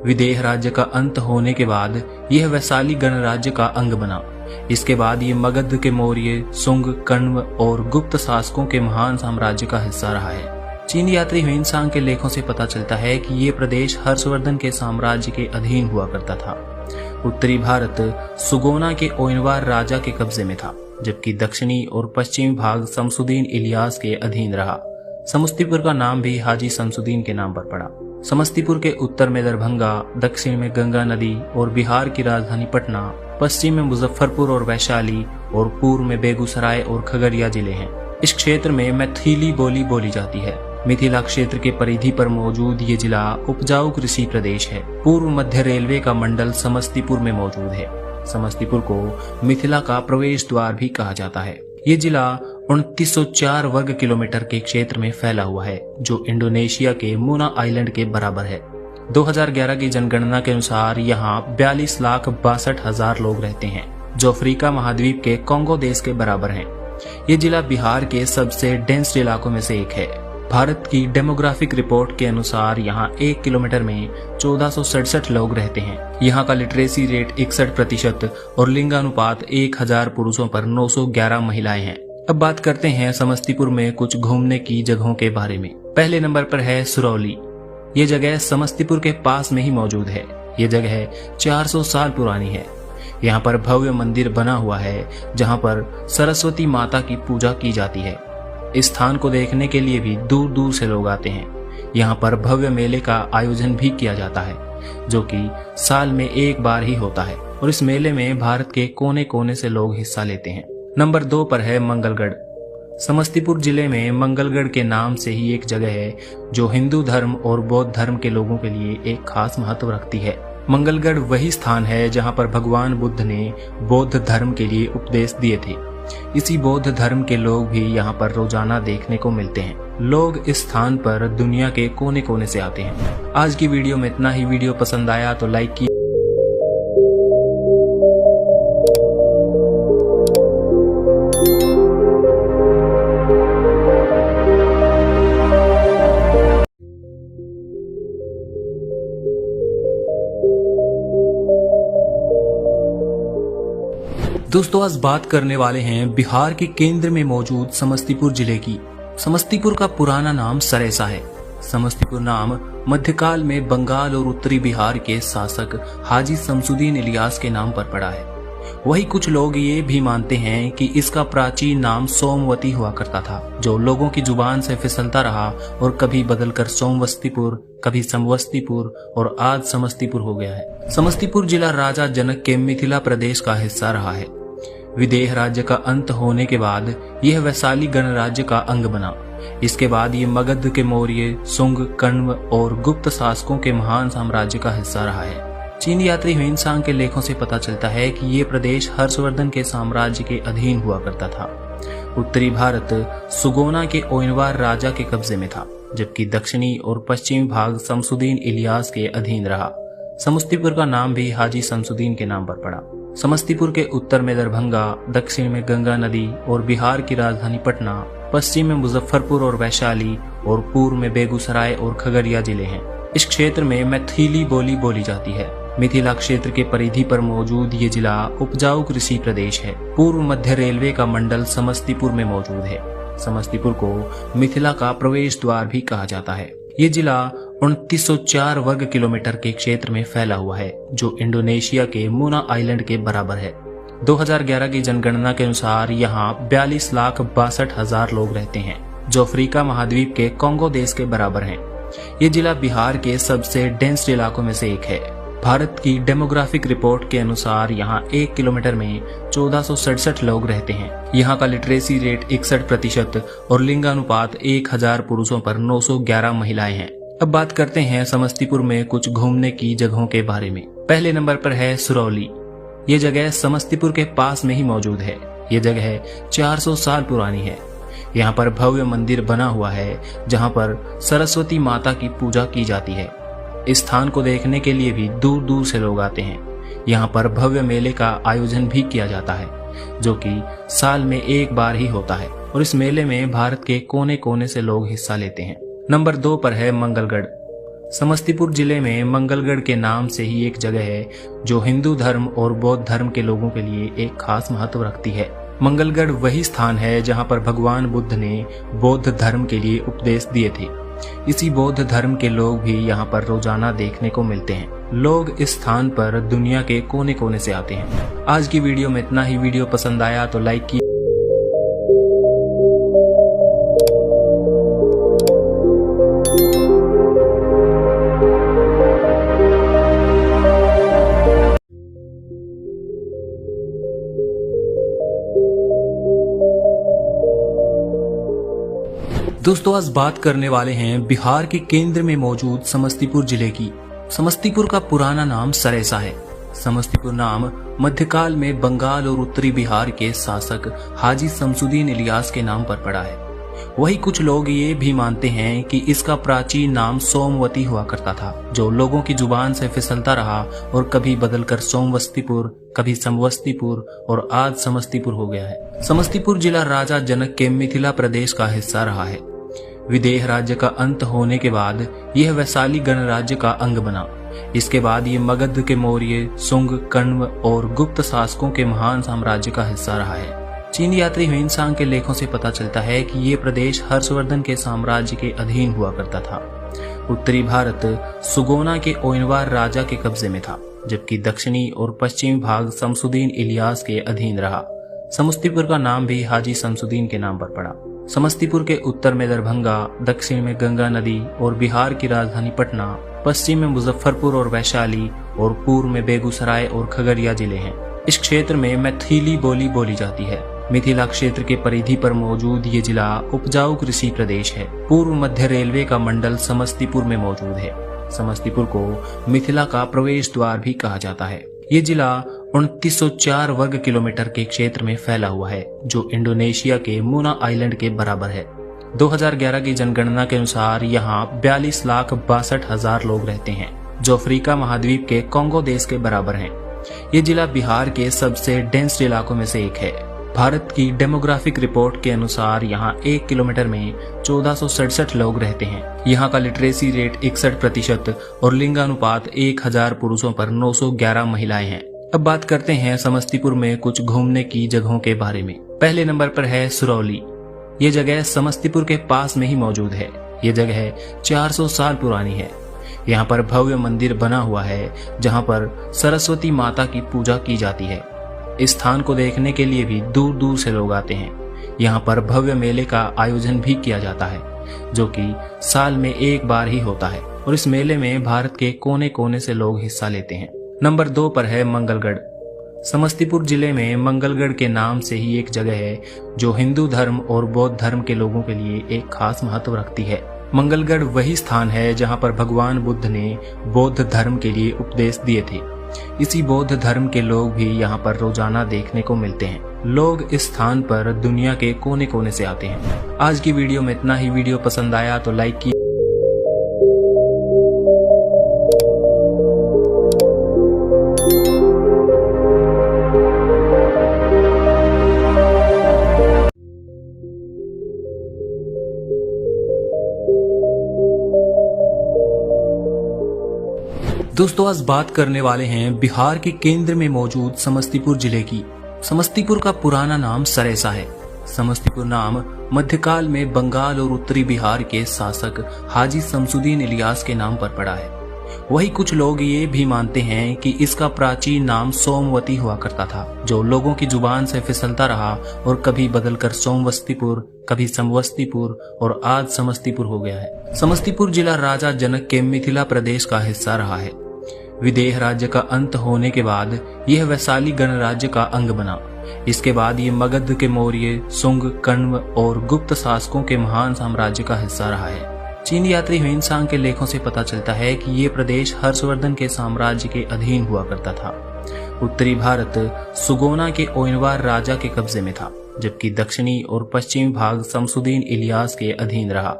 विदेह राज्य का अंत होने के बाद यह वैशाली गणराज्य का अंग बना। इसके बाद ये मगध के मौर्य, सुंग, कण्व और गुप्त शासकों के महान साम्राज्य का हिस्सा रहा है। चीन यात्री ह्वेनसांग के लेखों से पता चलता है कि ये प्रदेश हर्षवर्धन के साम्राज्य के अधीन हुआ करता था। उत्तरी भारत सुगोना के ओयनवार राजा के कब्जे में था, जबकि दक्षिणी और पश्चिमी भाग शमसुद्दीन इलियास के अधीन रहा। समस्तीपुर का नाम भी हाजी शमसुद्दीन के नाम पर पड़ा। समस्तीपुर के उत्तर में दरभंगा, दक्षिण में गंगा नदी और बिहार की राजधानी पटना, पश्चिम में मुजफ्फरपुर और वैशाली और पूर्व में बेगूसराय और खगड़िया जिले हैं। इस क्षेत्र में मैथिली बोली बोली जाती है। मिथिला क्षेत्र के परिधि पर मौजूद ये जिला उपजाऊ कृषि प्रदेश है। पूर्व मध्य रेलवे का मंडल समस्तीपुर में मौजूद है। समस्तीपुर को मिथिला का प्रवेश द्वार भी कहा जाता है। ये जिला 2904 वर्ग किलोमीटर के क्षेत्र में फैला हुआ है, जो इंडोनेशिया के मुना आइलैंड के बराबर है। 2011 की जनगणना के अनुसार यहाँ 42,62,000 लोग रहते हैं, जो अफ्रीका महाद्वीप के कांगो देश के बराबर हैं। ये जिला बिहार के सबसे डेंस इलाकों में से एक है। भारत की डेमोग्राफिक रिपोर्ट के अनुसार यहाँ 1 किलोमीटर में 1467 लोग रहते हैं। यहाँ का लिटरेसी रेट 61% और लिंगानुपात 1000 पुरुषों पर 911 महिलाएं हैं। अब बात करते हैं समस्तीपुर में कुछ घूमने की जगहों के बारे में। पहले नंबर पर है सुरौली। ये जगह समस्तीपुर के पास में ही मौजूद है। ये जगह 400 साल पुरानी है। यहाँ पर भव्य मंदिर बना हुआ है, जहाँ पर सरस्वती माता की पूजा की जाती है। इस स्थान को देखने के लिए भी दूर दूर से लोग आते हैं। यहाँ पर भव्य मेले का आयोजन भी किया जाता है, जो कि साल में एक बार ही होता है और इस मेले में भारत के कोने कोने से लोग हिस्सा लेते हैं। नंबर 2 पर है मंगलगढ़। समस्तीपुर जिले में मंगलगढ़ के नाम से ही एक जगह है, जो हिंदू धर्म और बौद्ध धर्म के लोगों के लिए एक खास महत्व रखती है। मंगलगढ़ वही स्थान है जहाँ पर भगवान बुद्ध ने बौद्ध धर्म के लिए उपदेश दिए थे। इसी बौद्ध धर्म के लोग भी यहाँ पर रोजाना देखने को मिलते हैं। लोग इस स्थान पर दुनिया के कोने कोने से आते हैं। आज की वीडियो में इतना ही। वीडियो पसंद आया तो लाइक कीजिए। दोस्तों, आज बात करने वाले हैं बिहार के केंद्र में मौजूद समस्तीपुर जिले की। समस्तीपुर का पुराना नाम सरेसा है। समस्तीपुर नाम मध्यकाल में बंगाल और उत्तरी बिहार के शासक हाजी शमसुद्दीन इलियास के नाम पर पड़ा है। वही कुछ लोग ये भी मानते हैं कि इसका प्राचीन नाम सोमवती हुआ करता था, जो लोगों की जुबान से फिसलता रहा और कभी बदलकर सोमवस्तीपुर, कभी समवस्तीपुर और आज समस्तीपुर हो गया है। समस्तीपुर जिला राजा जनक के मिथिला प्रदेश का हिस्सा रहा है। विदेह राज्य का अंत होने के बाद यह वैशाली गणराज्य का अंग बना। इसके बाद ये मगध के मौर्य, सुंग, कण्व और गुप्त शासकों के महान साम्राज्य का हिस्सा रहा है। चीन यात्री ह्वेनसांग के लेखों से पता चलता है कि ये प्रदेश हर्षवर्धन के साम्राज्य के अधीन हुआ करता था। उत्तरी भारत सुगोना के ओयनवार राजा के कब्जे में था, जबकि दक्षिणी और पश्चिमी भाग शमसुद्दीन इलियास के अधीन रहा। समस्तीपुर का नाम भी हाजी शमसुद्दीन के नाम पर पड़ा। समस्तीपुर के उत्तर में दरभंगा, दक्षिण में गंगा नदी और बिहार की राजधानी पटना, पश्चिम में मुजफ्फरपुर और वैशाली और पूर्व में बेगूसराय और खगड़िया जिले हैं। इस क्षेत्र में मैथिली बोली बोली जाती है। मिथिला क्षेत्र के परिधि पर मौजूद ये जिला उपजाऊ कृषि प्रदेश है। पूर्व मध्य रेलवे का मंडल समस्तीपुर में मौजूद है। समस्तीपुर को मिथिला का प्रवेश द्वार भी कहा जाता है। ये जिला 2904 वर्ग किलोमीटर के क्षेत्र में फैला हुआ है, जो इंडोनेशिया के मुना आइलैंड के बराबर है। 2011 की जनगणना के अनुसार यहाँ 42,62,000 लोग रहते हैं, जो अफ्रीका महाद्वीप के कांगो देश के बराबर हैं। ये जिला बिहार के सबसे डेंस इलाकों में से एक है। भारत की डेमोग्राफिक रिपोर्ट के अनुसार यहाँ 1 किलोमीटर में 1467 लोग रहते हैं। यहाँ का लिटरेसी रेट 61% और लिंगानुपात 1000 पुरुषों पर 911 महिलाएं हैं। अब बात करते हैं समस्तीपुर में कुछ घूमने की जगहों के बारे में। पहले नंबर पर है सुरौली। ये जगह समस्तीपुर के पास में ही मौजूद है। ये जगह 400 साल पुरानी है। यहाँ पर भव्य मंदिर बना हुआ है जहाँ पर सरस्वती माता की पूजा की जाती है। इस स्थान को देखने के लिए भी दूर दूर से लोग आते हैं। यहाँ पर भव्य मेले का आयोजन भी किया जाता है जो कि साल में एक बार ही होता है और इस मेले में भारत के कोने कोने से लोग हिस्सा लेते हैं। नंबर 2 पर है मंगलगढ़। समस्तीपुर जिले में मंगलगढ़ के नाम से ही एक जगह है जो हिंदू धर्म और बौद्ध धर्म के लोगों के लिए एक खास महत्व रखती है। मंगलगढ़ वही स्थान है जहां पर भगवान बुद्ध ने बौद्ध धर्म के लिए उपदेश दिए थे। इसी बौद्ध धर्म के लोग भी यहाँ पर रोजाना देखने को मिलते हैं। लोग इस स्थान पर दुनिया के कोने कोने से आते हैं। आज की वीडियो में इतना ही। वीडियो पसंद आया तो लाइक कीजिए। दोस्तों आज बात करने वाले हैं बिहार के केंद्र में मौजूद समस्तीपुर जिले की। समस्तीपुर का पुराना नाम सरेसा है। समस्तीपुर नाम मध्यकाल में बंगाल और उत्तरी बिहार के शासक हाजी शमसुद्दीन इलियास के नाम पर पड़ा है। वही कुछ लोग ये भी मानते हैं कि इसका प्राचीन नाम सोमवती हुआ करता था, जो लोगों की जुबान से फिसलता रहा और कभी बदलकर सोमवस्तीपुर, कभी समवस्तीपुर और आज समस्तीपुर हो गया है। समस्तीपुर जिला राजा जनक के मिथिला प्रदेश का हिस्सा रहा है। विदेह राज्य का अंत होने के बाद यह वैशाली गणराज्य का अंग बना। इसके बाद ये मगध के मौर्य, सुंग, कण्व और गुप्त शासकों के महान साम्राज्य का हिस्सा रहा है। चीनी यात्री ह्वेनसांग के लेखों से पता चलता है कि ये प्रदेश हर्षवर्धन के साम्राज्य के अधीन हुआ करता था। उत्तरी भारत सुगोना के ओयनवार राजा के कब्जे में था, जबकि दक्षिणी और पश्चिमी भाग शमसुद्दीन इलियास के अधीन रहा। समस्तीपुर का नाम भी हाजी शमसुद्दीन के नाम पर पड़ा। समस्तीपुर के उत्तर में दरभंगा, दक्षिण में गंगा नदी और बिहार की राजधानी पटना, पश्चिम में मुजफ्फरपुर और वैशाली और पूर्व में बेगूसराय और खगड़िया जिले हैं। इस क्षेत्र में मैथिली बोली बोली जाती है। मिथिला क्षेत्र के परिधि पर मौजूद ये जिला उपजाऊ कृषि प्रदेश है। पूर्व मध्य रेलवे का मंडल समस्तीपुर में मौजूद है। समस्तीपुर को मिथिला का प्रवेश द्वार भी कहा जाता है। ये जिला 2904 वर्ग किलोमीटर के क्षेत्र में फैला हुआ है, जो इंडोनेशिया के मुना आइलैंड के बराबर है। 2011 की जनगणना के अनुसार यहाँ 42,62,000 लोग रहते हैं, जो अफ्रीका महाद्वीप के कांगो देश के बराबर हैं। ये जिला बिहार के सबसे डेंस इलाकों में से एक है। भारत की डेमोग्राफिक रिपोर्ट के अनुसार यहाँ 1 किलोमीटर में 1467 लोग रहते हैं। यहाँ का लिटरेसी रेट 61% और लिंगानुपात 1000 पुरुषों पर 911 महिलाएं हैं। अब बात करते हैं समस्तीपुर में कुछ घूमने की जगहों के बारे में। पहले नंबर पर है सुरौली। ये जगह समस्तीपुर के पास में ही मौजूद है। ये जगह 400 साल पुरानी है। यहाँ पर भव्य मंदिर बना हुआ है जहाँ पर सरस्वती माता की पूजा की जाती है। इस स्थान को देखने के लिए भी दूर दूर से लोग आते हैं। यहाँ पर भव्य मेले का आयोजन भी किया जाता है जो कि साल में एक बार ही होता है और इस मेले में भारत के कोने कोने से लोग हिस्सा लेते हैं। नंबर 2 पर है मंगलगढ़। समस्तीपुर जिले में मंगलगढ़ के नाम से ही एक जगह है जो हिंदू धर्म और बौद्ध धर्म के लोगों के लिए एक खास महत्व रखती है। मंगलगढ़ वही स्थान है जहाँ पर भगवान बुद्ध ने बौद्ध धर्म के लिए उपदेश दिए थे। इसी बौद्ध धर्म के लोग भी यहाँ पर रोजाना देखने को मिलते हैं। लोग इस स्थान पर दुनिया के कोने कोने से आते हैं। आज की वीडियो में इतना ही। वीडियो पसंद आया तो लाइक कीजिए। दोस्तों आज बात करने वाले हैं बिहार के केंद्र में मौजूद समस्तीपुर जिले की। समस्तीपुर का पुराना नाम सरेसा है। समस्तीपुर नाम मध्यकाल में बंगाल और उत्तरी बिहार के शासक हाजी शमसुद्दीन इलियास के नाम पर पड़ा है। वही कुछ लोग ये भी मानते हैं कि इसका प्राचीन नाम सोमवती हुआ करता था, जो लोगों की जुबान से फिसलता रहा और कभी बदलकर सोमवस्तीपुर, कभी समवस्तीपुर और आज समस्तीपुर हो गया है। समस्तीपुर जिला राजा जनक के मिथिला प्रदेश का हिस्सा रहा है। विदेह राज्य का अंत होने के बाद यह वैशाली गणराज्य का अंग बना। इसके बाद ये मगध के मौर्य, सुंग, कण्व और गुप्त शासकों के महान साम्राज्य का हिस्सा रहा है। चीनी यात्री ह्वेनसांग के लेखों से पता चलता है कि ये प्रदेश हर्षवर्धन के साम्राज्य के अधीन हुआ करता था। उत्तरी भारत सुगोना के ओयनवार राजा के कब्जे में था, जबकि दक्षिणी और पश्चिमी भाग शमसुद्दीन इलियास के अधीन रहा।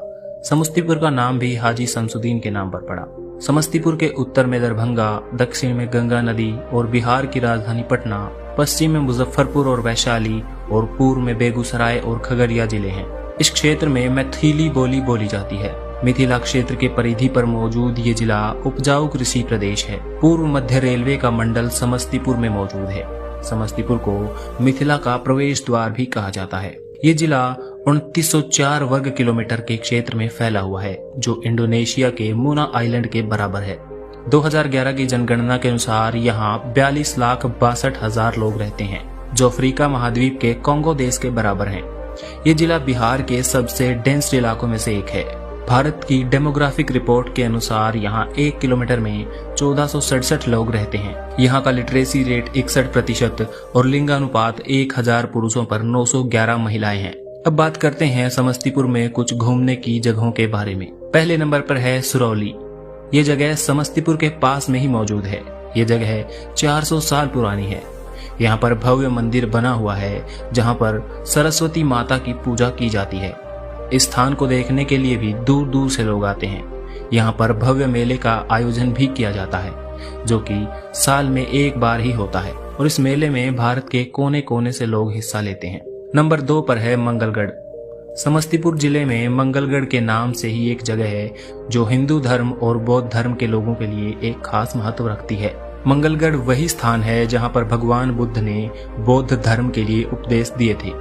समस्तीपुर का नाम भी हाजी शमसुद्दीन के नाम पर पड़ा। समस्तीपुर के उत्तर में दरभंगा, दक्षिण में गंगा नदी और बिहार की राजधानी पटना, पश्चिम में मुजफ्फरपुर और वैशाली और पूर्व में बेगूसराय और खगड़िया जिले हैं। इस क्षेत्र में मैथिली बोली बोली जाती है। मिथिला क्षेत्र के परिधि पर मौजूद ये जिला उपजाऊ कृषि प्रदेश है। पूर्व मध्य रेलवे का मंडल समस्तीपुर में मौजूद है। समस्तीपुर को मिथिला का प्रवेश द्वार भी कहा जाता है। ये जिला 2904 वर्ग किलोमीटर के क्षेत्र में फैला हुआ है, जो इंडोनेशिया के मुना आइलैंड के बराबर है। 2011 की जनगणना के अनुसार यहाँ 42,62,000 लोग रहते हैं, जो अफ्रीका महाद्वीप के कांगो देश के बराबर हैं। ये जिला बिहार के सबसे डेंस इलाकों में से एक है। भारत की डेमोग्राफिक रिपोर्ट के अनुसार यहाँ 1 किलोमीटर में 1467 लोग रहते हैं। यहाँ का लिटरेसी रेट 61% और लिंगानुपात 1000 पुरुषों पर 911 महिलाएं हैं। अब बात करते हैं समस्तीपुर में कुछ घूमने की जगहों के बारे में। पहले नंबर पर है सुरौली। ये जगह समस्तीपुर के पास में ही मौजूद है। ये जगह 400 साल पुरानी है। यहाँ पर भव्य मंदिर बना हुआ है, जहाँ पर सरस्वती माता की पूजा की जाती है। इस स्थान को देखने के लिए भी दूर दूर से लोग आते हैं। यहाँ पर भव्य मेले का आयोजन भी किया जाता है, जो कि साल में एक बार ही होता है, और इस मेले में भारत के कोने कोने से लोग हिस्सा लेते हैं। नंबर 2 पर है मंगलगढ़। समस्तीपुर जिले में मंगलगढ़ के नाम से ही एक जगह है, जो हिंदू धर्म और बौद्ध धर्म के लोगों के लिए एक खास महत्व रखती है। मंगलगढ़ वही स्थान है जहाँ पर भगवान बुद्ध ने बौद्ध धर्म के लिए उपदेश दिए थे।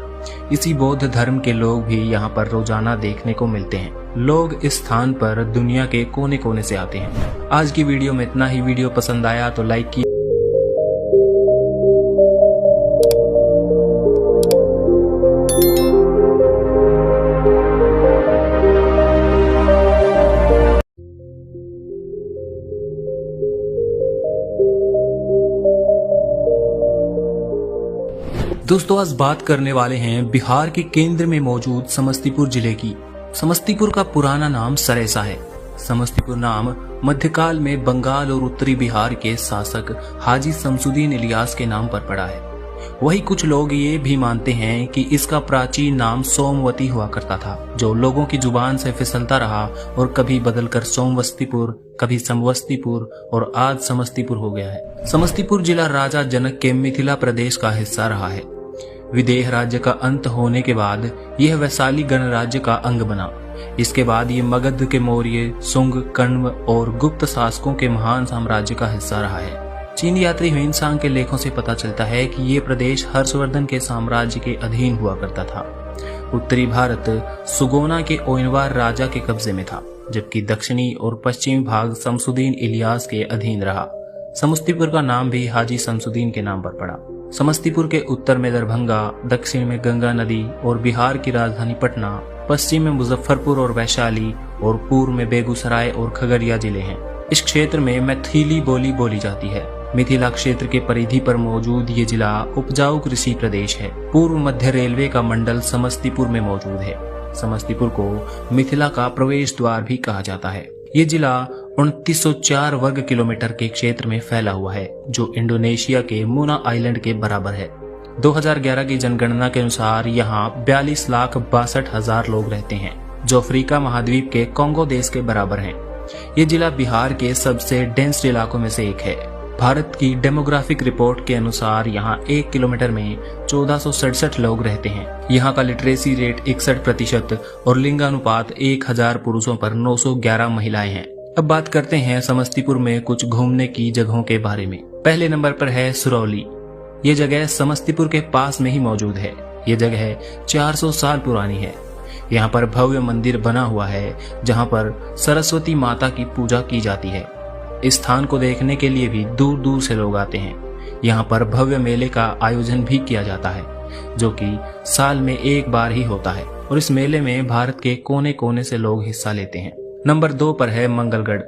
इसी बौद्ध धर्म के लोग भी यहाँ पर रोजाना देखने को मिलते हैं। लोग इस स्थान पर दुनिया के कोने कोने से आते हैं। आज की वीडियो में इतना ही। वीडियो पसंद आया तो लाइक कीजिए। दोस्तों, आज बात करने वाले हैं बिहार के केंद्र में मौजूद समस्तीपुर जिले की। समस्तीपुर का पुराना नाम सरेसा है। समस्तीपुर नाम मध्यकाल में बंगाल और उत्तरी बिहार के शासक हाजी शमसुद्दीन इलियास के नाम पर पड़ा है। वही कुछ लोग ये भी मानते हैं कि इसका प्राचीन नाम सोमवती हुआ करता था, जो लोगों की जुबान से फिसलता रहा और कभी बदलकर सोमवस्तीपुर, कभी समवस्तीपुर और आज समस्तीपुर हो गया है। समस्तीपुर जिला राजा जनक के मिथिला प्रदेश का हिस्सा रहा है। विदेह राज्य का अंत होने के बाद यह वैशाली गणराज्य का अंग बना। इसके बाद ये मगध के मौर्य, सुंग, कण्व और गुप्त शासकों के महान साम्राज्य का हिस्सा रहा है। चीन यात्री ह्वेनसांग के लेखों से पता चलता है कि ये प्रदेश हर्षवर्धन के साम्राज्य के अधीन हुआ करता था। उत्तरी भारत सुगोना के ओयनवार राजा के कब्जे में था, जबकि दक्षिणी और पश्चिमी भाग शमसुद्दीन इलियास के अधीन रहा। समस्तीपुर का नाम भी हाजी शमसुद्दीन के नाम पर पड़ा। समस्तीपुर के उत्तर में दरभंगा, दक्षिण में गंगा नदी और बिहार की राजधानी पटना, पश्चिम में मुजफ्फरपुर और वैशाली और पूर्व में बेगूसराय और खगड़िया जिले हैं। इस क्षेत्र में मैथिली बोली बोली जाती है। मिथिला क्षेत्र के परिधि पर मौजूद ये जिला उपजाऊ कृषि प्रदेश है। पूर्व मध्य रेलवे का मंडल समस्तीपुर में मौजूद है। समस्तीपुर को मिथिला का प्रवेश द्वार भी कहा जाता है। ये जिला 2904 वर्ग किलोमीटर के क्षेत्र में फैला हुआ है, जो इंडोनेशिया के मुना आइलैंड के बराबर है। 2011 की जनगणना के अनुसार यहाँ 42,62,000 लोग रहते हैं, जो अफ्रीका महाद्वीप के कांगो देश के बराबर हैं। ये जिला बिहार के सबसे डेंस इलाकों में से एक है। भारत की डेमोग्राफिक रिपोर्ट के अनुसार यहाँ 1 किलोमीटर में 1467 लोग रहते हैं। यहाँ का लिटरेसी रेट 61% और लिंगानुपात 1000 पुरुषों पर 911 महिलाएं हैं। अब बात करते हैं समस्तीपुर में कुछ घूमने की जगहों के बारे में। पहले नंबर पर है सुरौली। ये जगह समस्तीपुर के पास में ही मौजूद है। ये जगह 400 साल पुरानी है। यहाँ पर भव्य मंदिर बना हुआ है, जहाँ पर सरस्वती माता की पूजा की जाती है। इस स्थान को देखने के लिए भी दूर दूर से लोग आते हैं। यहाँ पर भव्य मेले का आयोजन भी किया जाता है, जो कि साल में एक बार ही होता है, और इस मेले में भारत के कोने कोने से लोग हिस्सा लेते हैं। नंबर 2 पर है मंगलगढ़।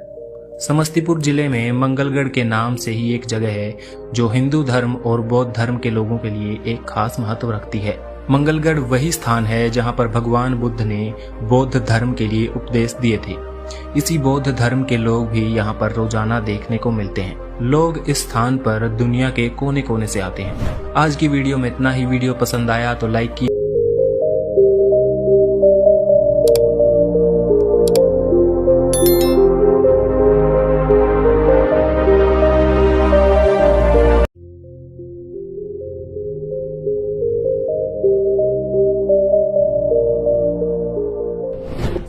समस्तीपुर जिले में मंगलगढ़ के नाम से ही एक जगह है, जो हिंदू धर्म और बौद्ध धर्म के लोगों के लिए एक खास महत्व रखती है। मंगलगढ़ वही स्थान है जहाँ पर भगवान बुद्ध ने बौद्ध धर्म के लिए उपदेश दिए थे। इसी बौद्ध धर्म के लोग भी यहाँ पर रोजाना देखने को मिलते हैं। लोग इस स्थान पर दुनिया के कोने कोने से आते हैं। आज की वीडियो में इतना ही। वीडियो पसंद आया तो लाइक कीजिए।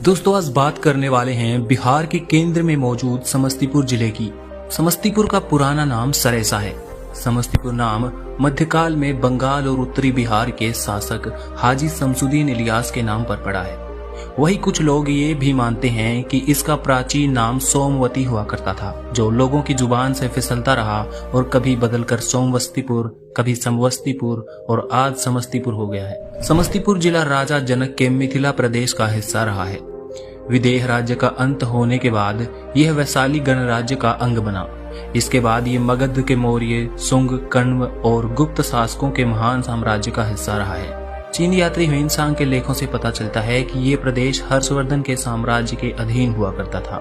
दोस्तों आज बात करने वाले हैं बिहार के केंद्र में मौजूद समस्तीपुर जिले की। समस्तीपुर का पुराना नाम सरेसा है। समस्तीपुर नाम मध्यकाल में बंगाल और उत्तरी बिहार के शासक हाजी शमसुद्दीन इलियास के नाम पर पड़ा है। वही कुछ लोग ये भी मानते हैं कि इसका प्राचीन नाम सोमवती हुआ करता था, जो लोगों की जुबान से फिसलता रहा और कभी बदलकर सोमवस्तीपुर, कभी समवस्तीपुर और आज समस्तीपुर हो गया है। समस्तीपुर जिला राजा जनक के मिथिला प्रदेश का हिस्सा रहा है। विदेह राज्य का अंत होने के बाद यह वैशाली गणराज्य का अंग बना। इसके बाद ये मगध के मौर्य, सुंग, कण्व और गुप्त शासकों के महान साम्राज्य का हिस्सा रहा है। चीन यात्री ह्वेनसांग के लेखों से पता चलता है कि ये प्रदेश हर्षवर्धन के साम्राज्य के अधीन हुआ करता था।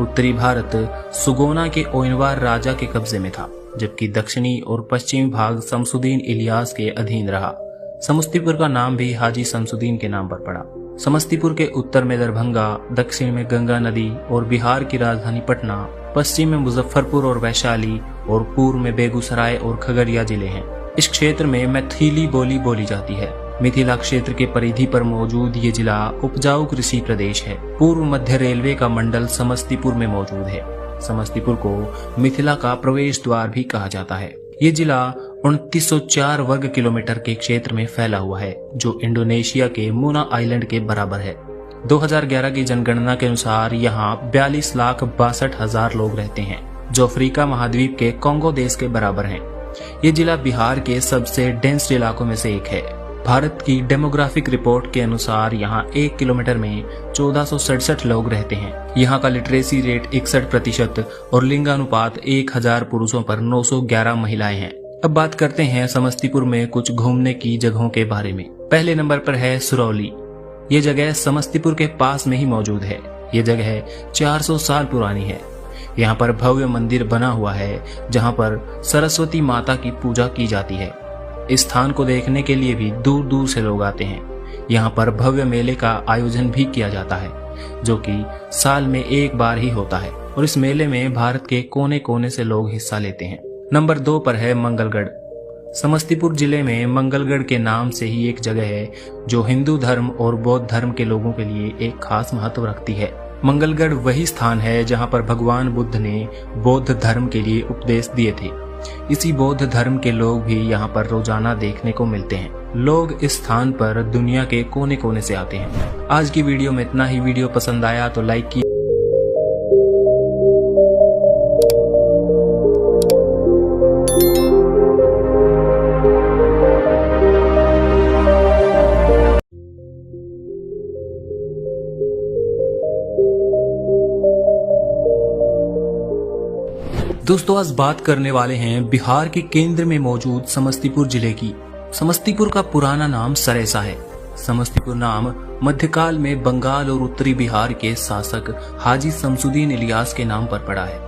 उत्तरी भारत सुगोना के ओयनवार राजा के कब्जे में था, जबकि दक्षिणी और पश्चिमी भाग शमसुद्दीन इलियास के अधीन रहा। समस्तीपुर का नाम भी हाजी शमसुद्दीन के नाम पर पड़ा। समस्तीपुर के उत्तर में दरभंगा, दक्षिण में गंगा नदी और बिहार की राजधानी पटना, पश्चिम में मुजफ्फरपुर और वैशाली और पूर्व में बेगूसराय और खगड़िया जिले हैं। इस क्षेत्र में मैथिली बोली बोली जाती है। मिथिला क्षेत्र के परिधि पर मौजूद ये जिला उपजाऊ कृषि प्रदेश है। पूर्व मध्य रेलवे का मंडल समस्तीपुर में मौजूद है। समस्तीपुर को मिथिला का प्रवेश द्वार भी कहा जाता है। ये जिला 2904 वर्ग किलोमीटर के क्षेत्र में फैला हुआ है, जो इंडोनेशिया के मुना आइलैंड के बराबर है। 2011 की जनगणना के अनुसार यहाँ 42,62,000 लोग रहते हैं, जो अफ्रीका महाद्वीप के कांगो देश के बराबर हैं। ये जिला बिहार के सबसे डेंस इलाकों में से एक है। भारत की डेमोग्राफिक रिपोर्ट के अनुसार यहाँ 1 किलोमीटर में 1467 लोग रहते हैं। यहाँ का लिटरेसी रेट 61% और लिंगानुपात 1000 पुरुषों पर 911 महिलाएं हैं। अब बात करते हैं समस्तीपुर में कुछ घूमने की जगहों के बारे में। पहले नंबर पर है सुरौली। ये जगह समस्तीपुर के पास में ही मौजूद है। ये जगह 400 साल पुरानी है। यहाँ पर भव्य मंदिर बना हुआ है, जहाँ पर सरस्वती माता की पूजा की जाती है। इस स्थान को देखने के लिए भी दूर दूर से लोग आते हैं। यहाँ पर भव्य मेले का आयोजन भी किया जाता है, जो कि साल में एक बार ही होता है और इस मेले में भारत के कोने कोने से लोग हिस्सा लेते हैं। नंबर 2 पर है मंगलगढ़। समस्तीपुर जिले में मंगलगढ़ के नाम से ही एक जगह है, जो हिंदू धर्म और बौद्ध धर्म के लोगों के लिए एक खास महत्व रखती है। मंगलगढ़ वही स्थान है जहाँ पर भगवान बुद्ध ने बौद्ध धर्म के लिए उपदेश दिए थे। इसी बौद्ध धर्म के लोग भी यहाँ पर रोजाना देखने को मिलते हैं। लोग इस स्थान पर दुनिया के कोने कोने से आते हैं। आज की वीडियो में इतना ही। वीडियो पसंद आया तो लाइक कीजिए। दोस्तों आज बात करने वाले हैं बिहार के केंद्र में मौजूद समस्तीपुर जिले की। समस्तीपुर का पुराना नाम सरेसा है। समस्तीपुर नाम मध्यकाल में बंगाल और उत्तरी बिहार के शासक हाजी शमसुद्दीन इलियास के नाम पर पड़ा है।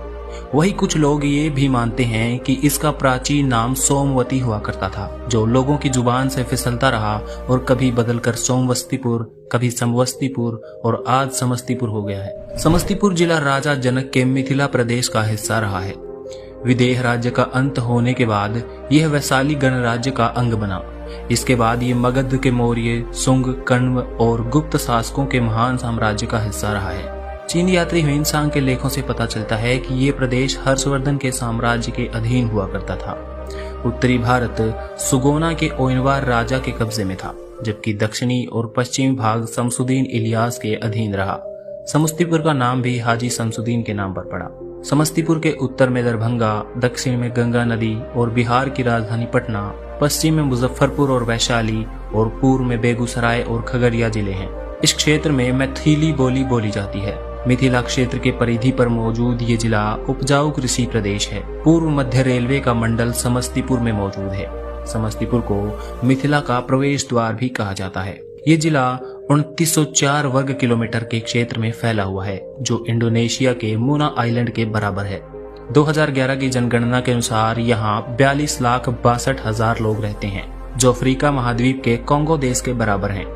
वही कुछ लोग ये भी मानते हैं कि इसका प्राचीन नाम सोमवती हुआ करता था, जो लोगों की जुबान से फिसलता रहा और कभी बदलकर सोमवस्तीपुर, कभी समवस्तीपुर और आज समस्तीपुर हो गया है। समस्तीपुर जिला राजा जनक के मिथिला प्रदेश का हिस्सा रहा है। विदेह राज्य का अंत होने के बाद यह वैशाली गणराज्य का अंग बना। इसके बाद ये मगध के मौर्य, सुंग, कण्व और गुप्त शासकों के महान साम्राज्य का हिस्सा रहा है। चीन यात्री ह्वेनसांग के लेखों से पता चलता है कि ये प्रदेश हर्षवर्धन के साम्राज्य के अधीन हुआ करता था। उत्तरी भारत सुगोना के ओयनवार राजा के कब्जे में था, जबकि दक्षिणी और पश्चिमी भाग शमसुद्दीन इलियास के अधीन रहा। समस्तीपुर का नाम भी हाजी शमसुद्दीन के नाम पर पड़ा। समस्तीपुर के उत्तर में दरभंगा, दक्षिण में गंगा नदी और बिहार की राजधानी पटना, पश्चिम में मुजफ्फरपुर और वैशाली और पूर्व में बेगूसराय और खगड़िया जिले हैं। इस क्षेत्र में मैथिली बोली बोली जाती है। मिथिला क्षेत्र के परिधि पर मौजूद ये जिला उपजाऊ कृषि प्रदेश है। पूर्व मध्य रेलवे का मंडल समस्तीपुर में मौजूद है। समस्तीपुर को मिथिला का प्रवेश द्वार भी कहा जाता है। ये जिला 2904 वर्ग किलोमीटर के क्षेत्र में फैला हुआ है, जो इंडोनेशिया के मुना आइलैंड के बराबर है। 2011 की जनगणना के अनुसार यहाँ 42,62,000 लोग रहते हैं, जो अफ्रीका महाद्वीप के कोंगो देश के बराबर हैं।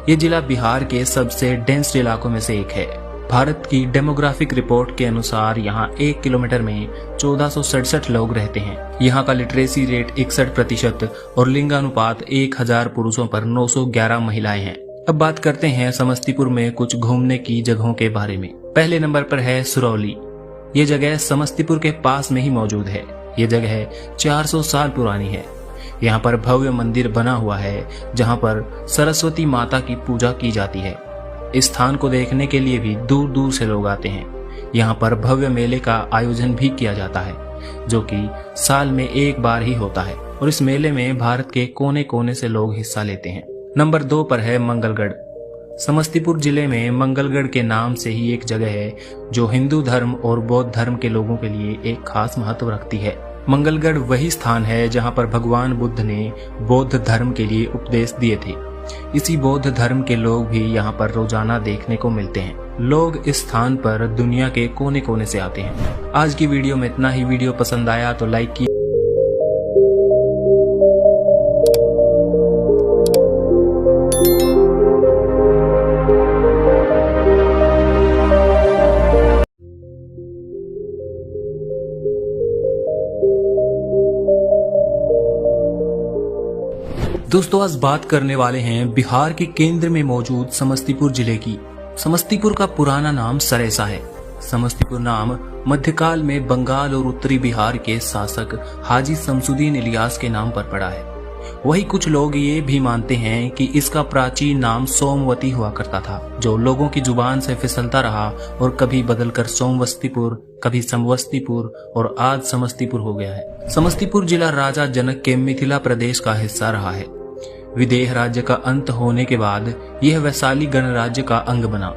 ये जिला बिहार के सबसे डेंस इलाकों में से एक है। भारत की डेमोग्राफिक रिपोर्ट के अनुसार यहाँ 1 किलोमीटर में 1467 लोग रहते हैं। यहाँ का लिटरेसी रेट 61% और लिंगानुपात 1000 पुरुषों पर 911 महिलाएं हैं। अब बात करते हैं समस्तीपुर में कुछ घूमने की जगहों के बारे में। पहले नंबर पर है सुरौली। ये जगह समस्तीपुर के पास में ही मौजूद है। ये जगह 400 साल पुरानी है। यहाँ पर भव्य मंदिर बना हुआ है, जहाँ पर सरस्वती माता की पूजा की जाती है। इस स्थान को देखने के लिए भी दूर दूर से लोग आते हैं। यहाँ पर भव्य मेले का आयोजन भी किया जाता है, जो कि साल में एक बार ही होता है, और इस मेले में भारत के कोने कोने से लोग हिस्सा लेते हैं। नंबर 2 पर है मंगलगढ़। समस्तीपुर जिले में मंगलगढ़ के नाम से ही एक जगह है, जो हिंदू धर्म और बौद्ध धर्म के लोगों के लिए एक खास महत्व रखती है। मंगलगढ़ वही स्थान है जहाँ पर भगवान बुद्ध ने बौद्ध धर्म के लिए उपदेश दिए थे। इसी बौद्ध धर्म के लोग भी यहाँ पर रोजाना देखने को मिलते हैं। लोग इस स्थान पर दुनिया के कोने कोने से आते हैं। आज की वीडियो में इतना ही। वीडियो पसंद आया तो लाइक कीजिए। दोस्तों, आज बात करने वाले हैं बिहार के केंद्र में मौजूद समस्तीपुर जिले की। समस्तीपुर का पुराना नाम सरेसा है। समस्तीपुर नाम मध्यकाल में बंगाल और उत्तरी बिहार के शासक हाजी शमसुद्दीन इलियास के नाम पर पड़ा है। वही कुछ लोग ये भी मानते हैं कि इसका प्राचीन नाम सोमवती हुआ करता था, जो लोगों की जुबान से फिसलता रहा और कभी बदलकर सोमवस्तीपुर, कभी समवस्तीपुर और आज समस्तीपुर हो गया है। समस्तीपुर जिला राजा जनक के मिथिला प्रदेश का हिस्सा रहा है। विदेह राज्य का अंत होने के बाद यह वैशाली गणराज्य का अंग बना।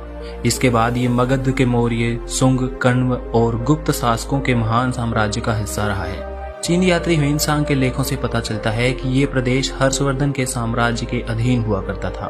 इसके बाद ये मगध के मौर्य, सुंग, कण्व और गुप्त शासकों के महान साम्राज्य का हिस्सा रहा है। चीनी यात्री ह्वेनसांग के लेखों से पता चलता है कि ये प्रदेश हर्षवर्धन के साम्राज्य के अधीन हुआ करता था।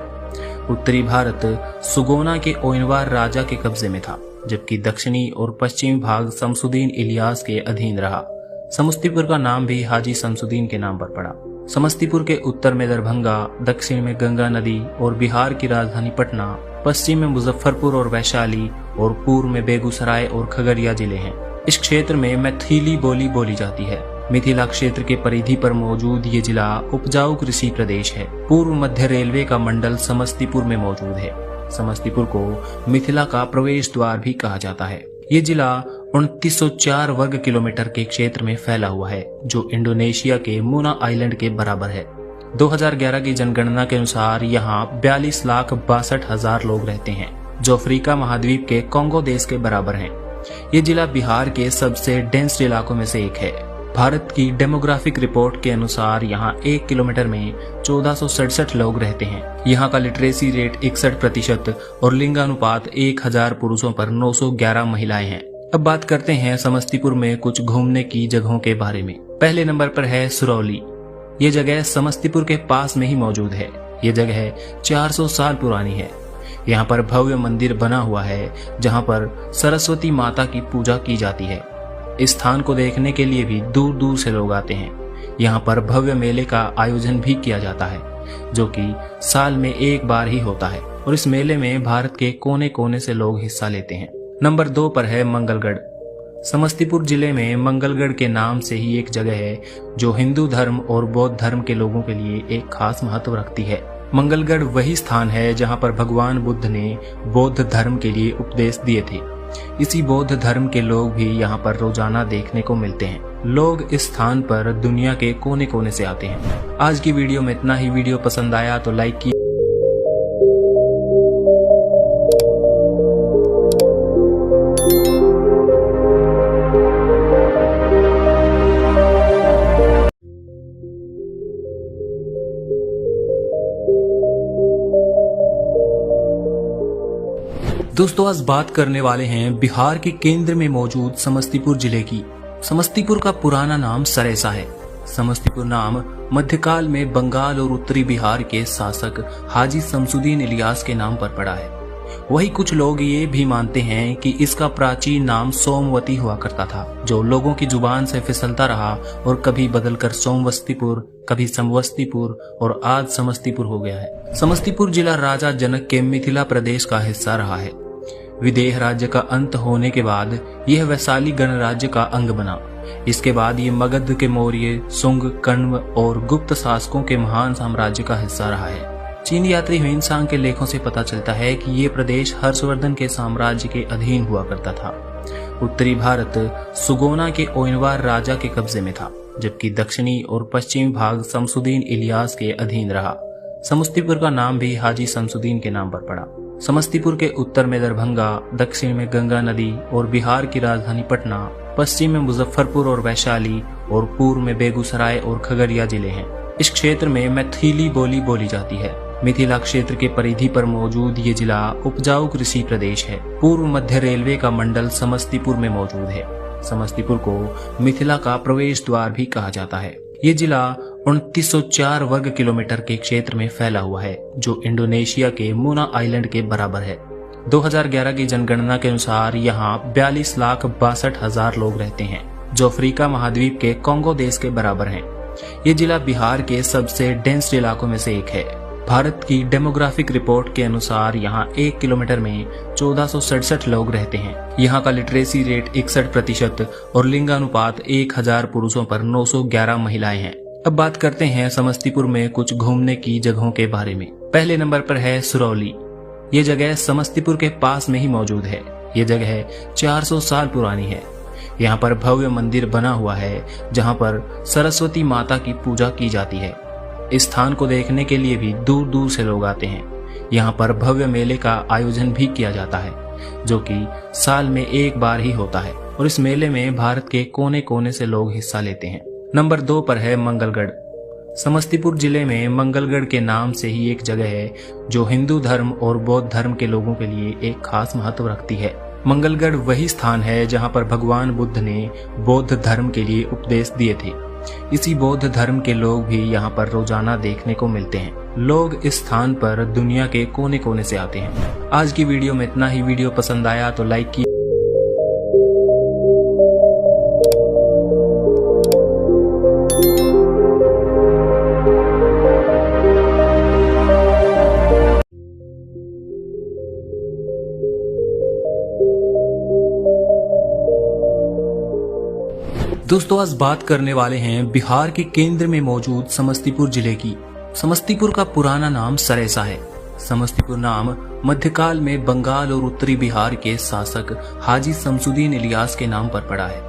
उत्तरी भारत सुगोना के ओयनवार राजा के कब्जे में था, जबकि दक्षिणी और पश्चिमी भाग शमसुद्दीन इलियास के अधीन रहा। समस्तीपुर का नाम भी हाजी शमसुद्दीन के नाम पर पड़ा। समस्तीपुर के उत्तर में दरभंगा, दक्षिण में गंगा नदी और बिहार की राजधानी पटना, पश्चिम में मुजफ्फरपुर और वैशाली और पूर्व में बेगूसराय और खगड़िया जिले हैं। इस क्षेत्र में मैथिली बोली बोली जाती है। मिथिला क्षेत्र के परिधि पर मौजूद ये जिला उपजाऊ कृषि प्रदेश है। पूर्व मध्य रेलवे का मंडल समस्तीपुर में मौजूद है। समस्तीपुर को मिथिला का प्रवेश द्वार भी कहा जाता है। ये जिला 2904 वर्ग किलोमीटर के क्षेत्र में फैला हुआ है, जो इंडोनेशिया के मुना आइलैंड के बराबर है। 2011 की जनगणना के अनुसार यहाँ 42,62,000 लोग रहते हैं, जो अफ्रीका महाद्वीप के कोंगो देश के बराबर हैं। ये जिला बिहार के सबसे डेंस इलाकों में से एक है। भारत की डेमोग्राफिक रिपोर्ट के अनुसार यहाँ 1 किलोमीटर में 1467 लोग रहते हैं। यहाँ का लिटरेसी रेट 61% और लिंगानुपात 1000 पुरुषों पर 911 महिलाएं हैं। अब बात करते हैं समस्तीपुर में कुछ घूमने की जगहों के बारे में। पहले नंबर पर है सुरौली। ये जगह समस्तीपुर के पास में ही मौजूद है। ये जगह 400 साल पुरानी है। यहाँ पर भव्य मंदिर बना हुआ है, जहाँ पर सरस्वती माता की पूजा की जाती है। इस स्थान को देखने के लिए भी दूर दूर से लोग आते हैं। यहाँ पर भव्य मेले का आयोजन भी किया जाता है, जो कि साल में एक बार ही होता है, और इस मेले में भारत के कोने कोने से लोग हिस्सा लेते हैं। नंबर 2 पर है मंगलगढ़। समस्तीपुर जिले में मंगलगढ़ के नाम से ही एक जगह है, जो हिंदू धर्म और बौद्ध धर्म के लोगों के लिए एक खास महत्व रखती है। मंगलगढ़ वही स्थान है जहाँ पर भगवान बुद्ध ने बौद्ध धर्म के लिए उपदेश दिए थे। इसी बौद्ध धर्म के लोग भी यहाँ पर रोजाना देखने को मिलते हैं। लोग इस स्थान पर दुनिया के कोने कोने से आते हैं। आज की वीडियो में इतना ही। वीडियो पसंद आया तो लाइक कीजिए। दोस्तों, आज बात करने वाले हैं बिहार के केंद्र में मौजूद समस्तीपुर जिले की। समस्तीपुर का पुराना नाम सरेसा है। समस्तीपुर नाम मध्यकाल में बंगाल और उत्तरी बिहार के शासक हाजी शमसुद्दीन इलियास के नाम पर पड़ा है। वही कुछ लोग ये भी मानते हैं कि इसका प्राचीन नाम सोमवती हुआ करता था, जो लोगों की जुबान से फिसलता रहा और कभी बदलकर सोमवस्तीपुर, कभी समवस्तीपुर और आज समस्तीपुर हो गया है। समस्तीपुर जिला राजा जनक के मिथिला प्रदेश का हिस्सा रहा है। विदेह राज्य का अंत होने के बाद यह वैशाली गणराज्य का अंग बना। इसके बाद ये मगध के मौर्य, सुंग, कण्व और गुप्त शासकों के महान साम्राज्य का हिस्सा रहा है। चीन यात्री ह्वेनसांग के लेखों से पता चलता है कि ये प्रदेश हर्षवर्धन के साम्राज्य के अधीन हुआ करता था। उत्तरी भारत सुगोना के ओयनवार राजा के कब्जे में था, जबकि दक्षिणी और पश्चिमी भाग शमसुद्दीन इलियास के अधीन रहा। समस्तीपुर का नाम भी हाजी शमसुद्दीन के नाम पर पड़ा। समस्तीपुर के उत्तर में दरभंगा, दक्षिण में गंगा नदी और बिहार की राजधानी पटना, पश्चिम में मुजफ्फरपुर और वैशाली और पूर्व में बेगूसराय और खगड़िया जिले हैं। इस क्षेत्र में मैथिली बोली बोली जाती है। मिथिला क्षेत्र के परिधि पर मौजूद ये जिला उपजाऊ कृषि प्रदेश है। पूर्व मध्य रेलवे का मंडल समस्तीपुर में मौजूद है। समस्तीपुर को मिथिला का प्रवेश द्वार भी कहा जाता है। ये जिला 2904 वर्ग किलोमीटर के क्षेत्र में फैला हुआ है, जो इंडोनेशिया के मुना आइलैंड के बराबर है। 2011 की जनगणना के अनुसार यहाँ 42,62,000 लोग रहते हैं, जो अफ्रीका महाद्वीप के कांगो देश के बराबर हैं। ये जिला बिहार के सबसे डेंस इलाकों में से एक है। भारत की डेमोग्राफिक रिपोर्ट के अनुसार यहाँ 1 किलोमीटर में 1467 लोग रहते हैं। यहाँ का लिटरेसी रेट 61% और लिंगानुपात 1000 पुरुषों पर 911 महिलाएं हैं। अब बात करते हैं समस्तीपुर में कुछ घूमने की जगहों के बारे में। पहले नंबर पर है सुरौली। ये जगह समस्तीपुर के पास में ही मौजूद है। ये जगह 400 साल पुरानी है। यहाँ पर भव्य मंदिर बना हुआ है, जहाँ पर सरस्वती माता की पूजा की जाती है। इस स्थान को देखने के लिए भी दूर दूर से लोग आते हैं। यहाँ पर भव्य मेले का आयोजन भी किया जाता है, जो कि साल में एक बार ही होता है और इस मेले में भारत के कोने कोने से लोग हिस्सा लेते हैं। नंबर 2 पर है मंगलगढ़। समस्तीपुर जिले में मंगलगढ़ के नाम से ही एक जगह है, जो हिंदू धर्म और बौद्ध धर्म के लोगों के लिए एक खास महत्व रखती है। मंगलगढ़ वही स्थान है जहाँ पर भगवान बुद्ध ने बौद्ध धर्म के लिए उपदेश दिए थे। इसी बौद्ध धर्म के लोग भी यहाँ पर रोजाना देखने को मिलते हैं। लोग इस स्थान पर दुनिया के कोने कोने से आते हैं। आज की वीडियो में इतना ही। वीडियो पसंद आया तो लाइक कीजिए। दोस्तों, आज बात करने वाले हैं बिहार के केंद्र में मौजूद समस्तीपुर जिले की। समस्तीपुर का पुराना नाम सरेसा है। समस्तीपुर नाम मध्यकाल में बंगाल और उत्तरी बिहार के शासक हाजी शमसुद्दीन इलियास के नाम पर पड़ा है।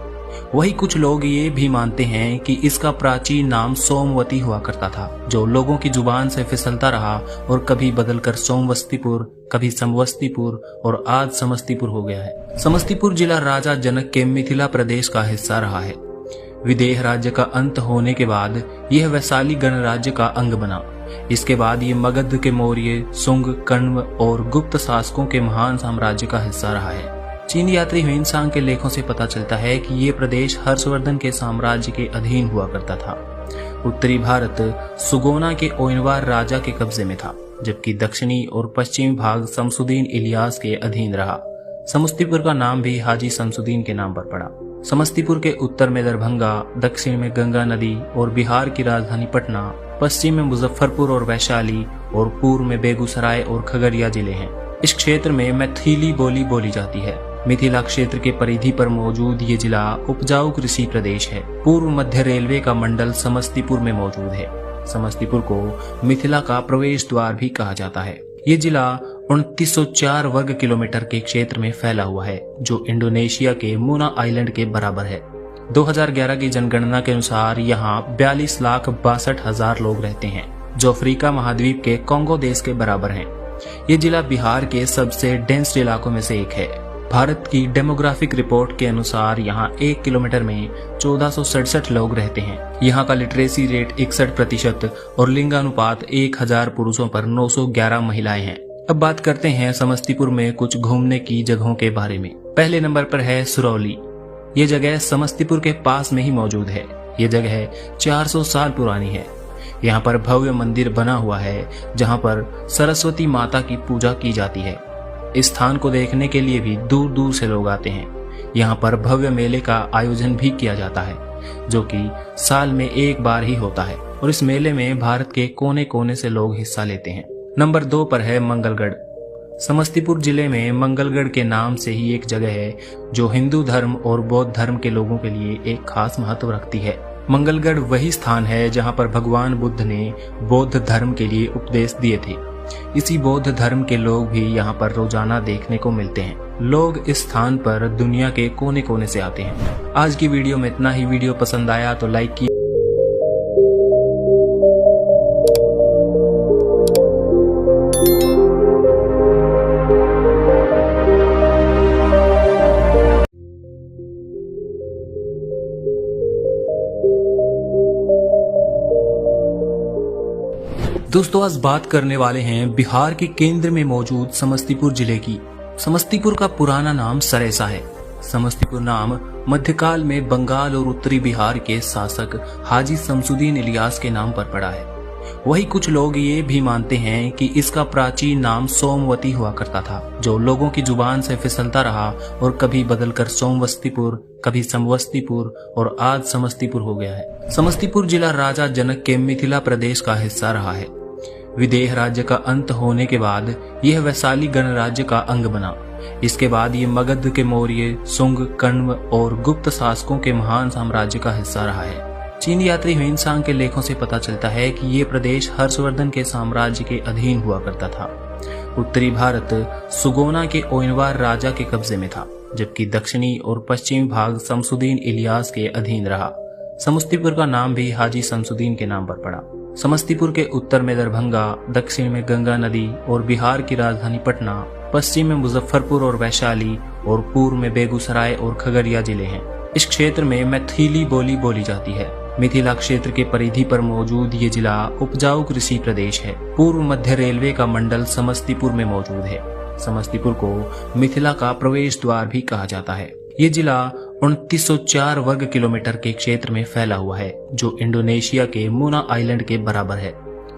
वही कुछ लोग ये भी मानते हैं कि इसका प्राचीन नाम सोमवती हुआ करता था, जो लोगों की जुबान से फिसलता रहा और कभी बदलकर सोमवस्तीपुर, कभी समवस्तीपुर और आज समस्तीपुर हो गया है। समस्तीपुर जिला राजा जनक के मिथिला प्रदेश का हिस्सा रहा है। विदेह राज्य का अंत होने के बाद यह वैशाली गणराज्य का अंग बना। इसके बाद ये मगध के मौर्य, सुंग, कण्व और गुप्त शासकों के महान साम्राज्य का हिस्सा रहा है। चीन यात्री ह्वेनसांग के लेखों से पता चलता है कि ये प्रदेश हर्षवर्धन के साम्राज्य के अधीन हुआ करता था। उत्तरी भारत सुगोना के ओयनवार राजा के कब्जे में था, जबकि दक्षिणी और पश्चिमी भाग शमसुद्दीन इलियास के अधीन रहा। समस्तीपुर का नाम भी हाजी शमसुद्दीन के नाम पर पड़ा। समस्तीपुर के उत्तर में दरभंगा, दक्षिण में गंगा नदी और बिहार की राजधानी पटना, पश्चिम में मुजफ्फरपुर और वैशाली और पूर्व में बेगूसराय और खगड़िया जिले हैं। इस क्षेत्र में मैथिली बोली बोली जाती है। मिथिला क्षेत्र के परिधि पर मौजूद ये जिला उपजाऊ कृषि प्रदेश है। पूर्व मध्य रेलवे का मंडल समस्तीपुर में मौजूद है। समस्तीपुर को मिथिला का प्रवेश द्वार भी कहा जाता है। ये जिला 2904 वर्ग किलोमीटर के क्षेत्र में फैला हुआ है, जो इंडोनेशिया के मुना आइलैंड के बराबर है। 2011 की जनगणना के अनुसार यहाँ 42,62,000 लोग रहते हैं, जो अफ्रीका महाद्वीप के कांगो देश के बराबर हैं। ये जिला बिहार के सबसे डेंस इलाकों में से एक है। भारत की डेमोग्राफिक रिपोर्ट के अनुसार यहाँ 1 किलोमीटर में 1467 लोग रहते हैं। यहाँ का लिटरेसी रेट 61% और लिंगानुपात 1000 पुरुषों पर 911 महिलाएं हैं। अब बात करते हैं समस्तीपुर में कुछ घूमने की जगहों के बारे में। पहले नंबर पर है सुरौली। ये जगह समस्तीपुर के पास में ही मौजूद है। ये जगह 400 साल पुरानी है। यहाँ पर भव्य मंदिर बना हुआ है जहाँ पर सरस्वती माता की पूजा की जाती है। इस स्थान को देखने के लिए भी दूर दूर से लोग आते हैं। यहाँ पर भव्य मेले का आयोजन भी किया जाता है जो कि साल में एक बार ही होता है और इस मेले में भारत के कोने कोने से लोग हिस्सा लेते हैं। नंबर 2 पर है मंगलगढ़। समस्तीपुर जिले में मंगलगढ़ के नाम से ही एक जगह है जो हिंदू धर्म और बौद्ध धर्म के लोगों के लिए एक खास महत्व रखती है। मंगलगढ़ वही स्थान है जहां पर भगवान बुद्ध ने बौद्ध धर्म के लिए उपदेश दिए थे। इसी बौद्ध धर्म के लोग भी यहाँ पर रोजाना देखने को मिलते हैं। लोग इस स्थान पर दुनिया के कोने कोने से आते हैं। आज की वीडियो में इतना ही। वीडियो पसंद आया तो लाइक कीजिए। दोस्तों आज बात करने वाले हैं बिहार के केंद्र में मौजूद समस्तीपुर जिले की। समस्तीपुर का पुराना नाम सरेसा है। समस्तीपुर नाम मध्यकाल में बंगाल और उत्तरी बिहार के शासक हाजी शमसुद्दीन इलियास के नाम पर पड़ा है। वही कुछ लोग ये भी मानते हैं कि इसका प्राचीन नाम सोमवती हुआ करता था, जो लोगों की जुबान से फिसलता रहा और कभी बदलकर सोमवस्तीपुर, कभी समवस्तीपुर और आज समस्तीपुर हो गया है। समस्तीपुर जिला राजा जनक के मिथिला प्रदेश का हिस्सा रहा है। विदेह राज्य का अंत होने के बाद यह वैशाली गणराज्य का अंग बना। इसके बाद ये मगध के मौर्य, सुंग, कण्व और गुप्त शासकों के महान साम्राज्य का हिस्सा रहा है। चीनी यात्री ह्वेनसांग के लेखों से पता चलता है कि ये प्रदेश हर्षवर्धन के साम्राज्य के अधीन हुआ करता था। उत्तरी भारत सुगोना के ओयनवार राजा के कब्जे में था, जबकि दक्षिणी और पश्चिमी भाग शमसुद्दीन इलियास के अधीन रहा। समस्तीपुर का नाम भी हाजी शमसुद्दीन के नाम पर पड़ा। समस्तीपुर के उत्तर में दरभंगा, दक्षिण में गंगा नदी और बिहार की राजधानी पटना, पश्चिम में मुजफ्फरपुर और वैशाली और पूर्व में बेगूसराय और खगड़िया जिले हैं। इस क्षेत्र में मैथिली बोली बोली जाती है। मिथिला क्षेत्र के परिधि पर मौजूद ये जिला उपजाऊ कृषि प्रदेश है। पूर्व मध्य रेलवे का मंडल समस्तीपुर में मौजूद है। समस्तीपुर को मिथिला का प्रवेश द्वार भी कहा जाता है। ये जिला 2904 वर्ग किलोमीटर के क्षेत्र में फैला हुआ है, जो इंडोनेशिया के मुना आइलैंड के बराबर है।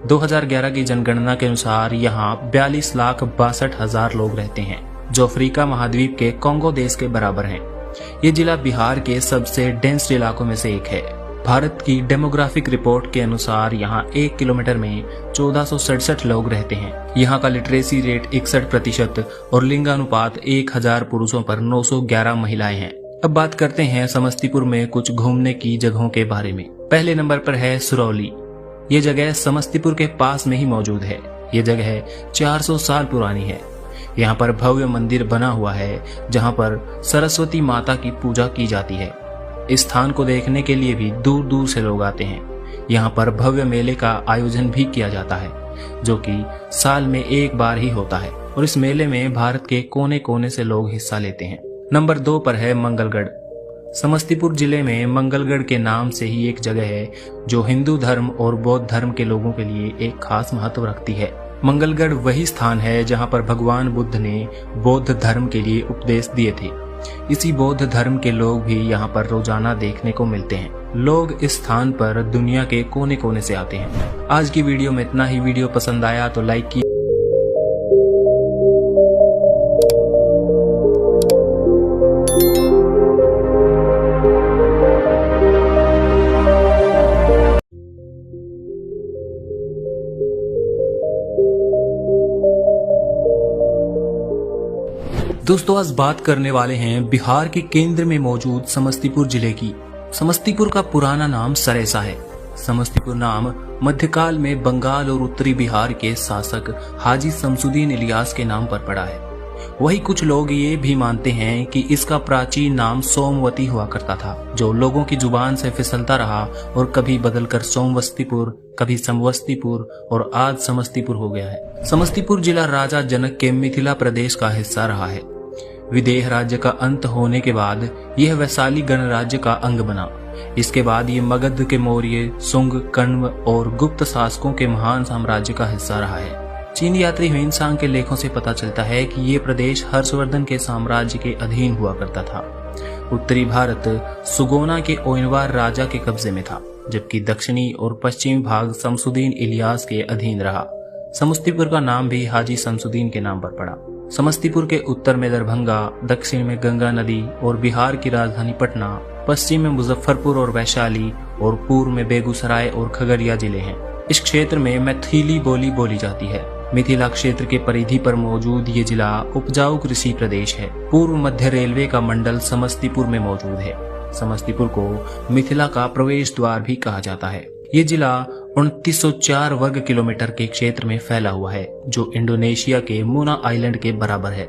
2011 की जनगणना के अनुसार यहाँ 42,62,000 लोग रहते हैं, जो अफ्रीका महाद्वीप के कांगो देश के बराबर हैं। ये जिला बिहार के सबसे डेंस इलाकों में से एक है। भारत की डेमोग्राफिक रिपोर्ट के अनुसार यहाँ 1 किलोमीटर में 1467 लोग रहते हैं। यहाँ का लिटरेसी रेट 61% और लिंगानुपात 1000 पुरुषों पर 911 महिलाएं हैं। अब बात करते हैं समस्तीपुर में कुछ घूमने की जगहों के बारे में। पहले नंबर पर है सुरौली। ये जगह समस्तीपुर के पास में ही मौजूद है। ये जगह 400 साल पुरानी है। यहाँ पर भव्य मंदिर बना हुआ है जहाँ पर सरस्वती माता की पूजा की जाती है। इस स्थान को देखने के लिए भी दूर दूर से लोग आते हैं। यहाँ पर भव्य मेले का आयोजन भी किया जाता है जो कि साल में एक बार ही होता है और इस मेले में भारत के कोने कोने से लोग हिस्सा लेते हैं। नंबर 2 पर है मंगलगढ़। समस्तीपुर जिले में मंगलगढ़ के नाम से ही एक जगह है जो हिंदू धर्म और बौद्ध धर्म के लोगों के लिए एक खास महत्व रखती है। मंगलगढ़ वही स्थान है जहाँ पर भगवान बुद्ध ने बौद्ध धर्म के लिए उपदेश दिए थे। इसी बौद्ध धर्म के लोग भी यहाँ पर रोजाना देखने को मिलते हैं। लोग इस स्थान पर दुनिया के कोने कोने से आते हैं। आज की वीडियो में इतना ही। वीडियो पसंद आया तो लाइक कीजिए। दोस्तों आज बात करने वाले हैं बिहार के केंद्र में मौजूद समस्तीपुर जिले की। समस्तीपुर का पुराना नाम सरेसा है। समस्तीपुर नाम मध्यकाल में बंगाल और उत्तरी बिहार के शासक हाजी शमसुद्दीन इलियास के नाम पर पड़ा है। वही कुछ लोग ये भी मानते हैं कि इसका प्राचीन नाम सोमवती हुआ करता था, जो लोगों की जुबान से फिसलता रहा और कभी बदलकर सोमवस्तीपुर, कभी समवस्तीपुर और आज समस्तीपुर हो गया है। समस्तीपुर जिला राजा जनक के मिथिला प्रदेश का हिस्सा रहा है। विदेह राज्य का अंत होने के बाद यह वैशाली गणराज्य का अंग बना। इसके बाद ये मगध के मौर्य, सुंग, कण्व और गुप्त शासकों के महान साम्राज्य का हिस्सा रहा है। चीनी यात्री ह्वेनसांग के लेखों से पता चलता है कि ये प्रदेश हर्षवर्धन के साम्राज्य के अधीन हुआ करता था। उत्तरी भारत सुगोना के ओयनवार राजा के कब्जे में था, जबकि दक्षिणी और पश्चिमी भाग शमसुद्दीन इलियास के अधीन रहा। समस्तीपुर का नाम भी हाजी शमसुद्दीन के नाम पर पड़ा। समस्तीपुर के उत्तर में दरभंगा, दक्षिण में गंगा नदी और बिहार की राजधानी पटना, पश्चिम में मुजफ्फरपुर और वैशाली और पूर्व में बेगूसराय और खगड़िया जिले हैं। इस क्षेत्र में मैथिली बोली बोली जाती है। मिथिला क्षेत्र के परिधि पर मौजूद ये जिला उपजाऊ कृषि प्रदेश है। पूर्व मध्य रेलवे का मंडल समस्तीपुर में मौजूद है। समस्तीपुर को मिथिला का प्रवेश द्वार भी कहा जाता है। ये जिला 2904 वर्ग किलोमीटर के क्षेत्र में फैला हुआ है, जो इंडोनेशिया के मुना आइलैंड के बराबर है।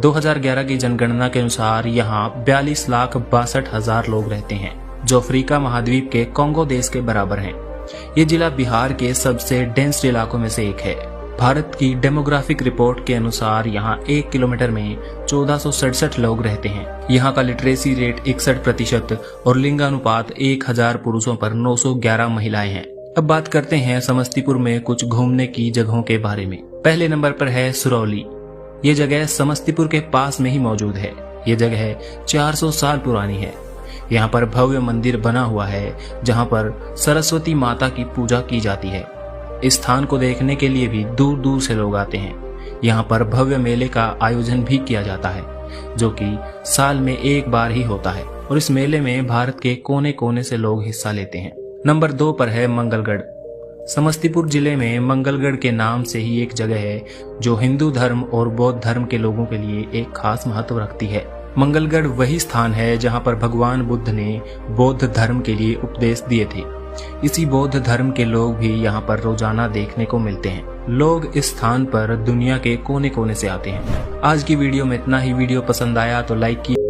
2011 की जनगणना के अनुसार यहाँ 42,62,000 लोग रहते हैं, जो अफ्रीका महाद्वीप के कांगो देश के बराबर हैं। ये जिला बिहार के सबसे डेंस इलाकों में से एक है। भारत की डेमोग्राफिक रिपोर्ट के अनुसार यहाँ 1 किलोमीटर में 1467 लोग रहते हैं। यहाँ का लिटरेसी रेट 61% और लिंगानुपात 1000 पुरुषों पर 911 महिलाएं हैं। अब बात करते हैं समस्तीपुर में कुछ घूमने की जगहों के बारे में। पहले नंबर पर है सुरौली। ये जगह समस्तीपुर के पास में ही मौजूद है। ये जगह 400 साल पुरानी है। यहाँ पर भव्य मंदिर बना हुआ है, जहाँ पर सरस्वती माता की पूजा की जाती है। इस स्थान को देखने के लिए भी दूर दूर से लोग आते हैं। यहाँ पर भव्य मेले का आयोजन भी किया जाता है, जो कि साल में एक बार ही होता है, और इस मेले में भारत के कोने कोने से लोग हिस्सा लेते हैं। नंबर 2 पर है मंगलगढ़। समस्तीपुर जिले में मंगलगढ़ के नाम से ही एक जगह है, जो हिंदू धर्म और बौद्ध धर्म के लोगों के लिए एक खास महत्व रखती है। मंगलगढ़ वही स्थान है जहाँ पर भगवान बुद्ध ने बौद्ध धर्म के लिए उपदेश दिए थे। इसी बौद्ध धर्म के लोग भी यहाँ पर रोजाना देखने को मिलते हैं। लोग इस स्थान पर दुनिया के कोने कोने से आते हैं। आज की वीडियो में इतना ही। वीडियो पसंद आया तो लाइक कीजिए।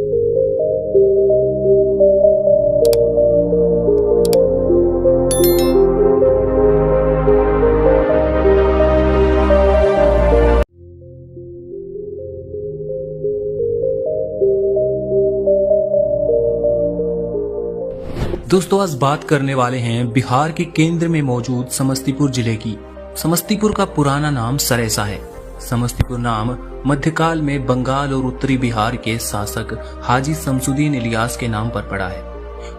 दोस्तों, आज बात करने वाले हैं बिहार के केंद्र में मौजूद समस्तीपुर जिले की। समस्तीपुर का पुराना नाम सरेसा है। समस्तीपुर नाम मध्यकाल में बंगाल और उत्तरी बिहार के शासक हाजी शमसुद्दीन इलियास के नाम पर पड़ा है।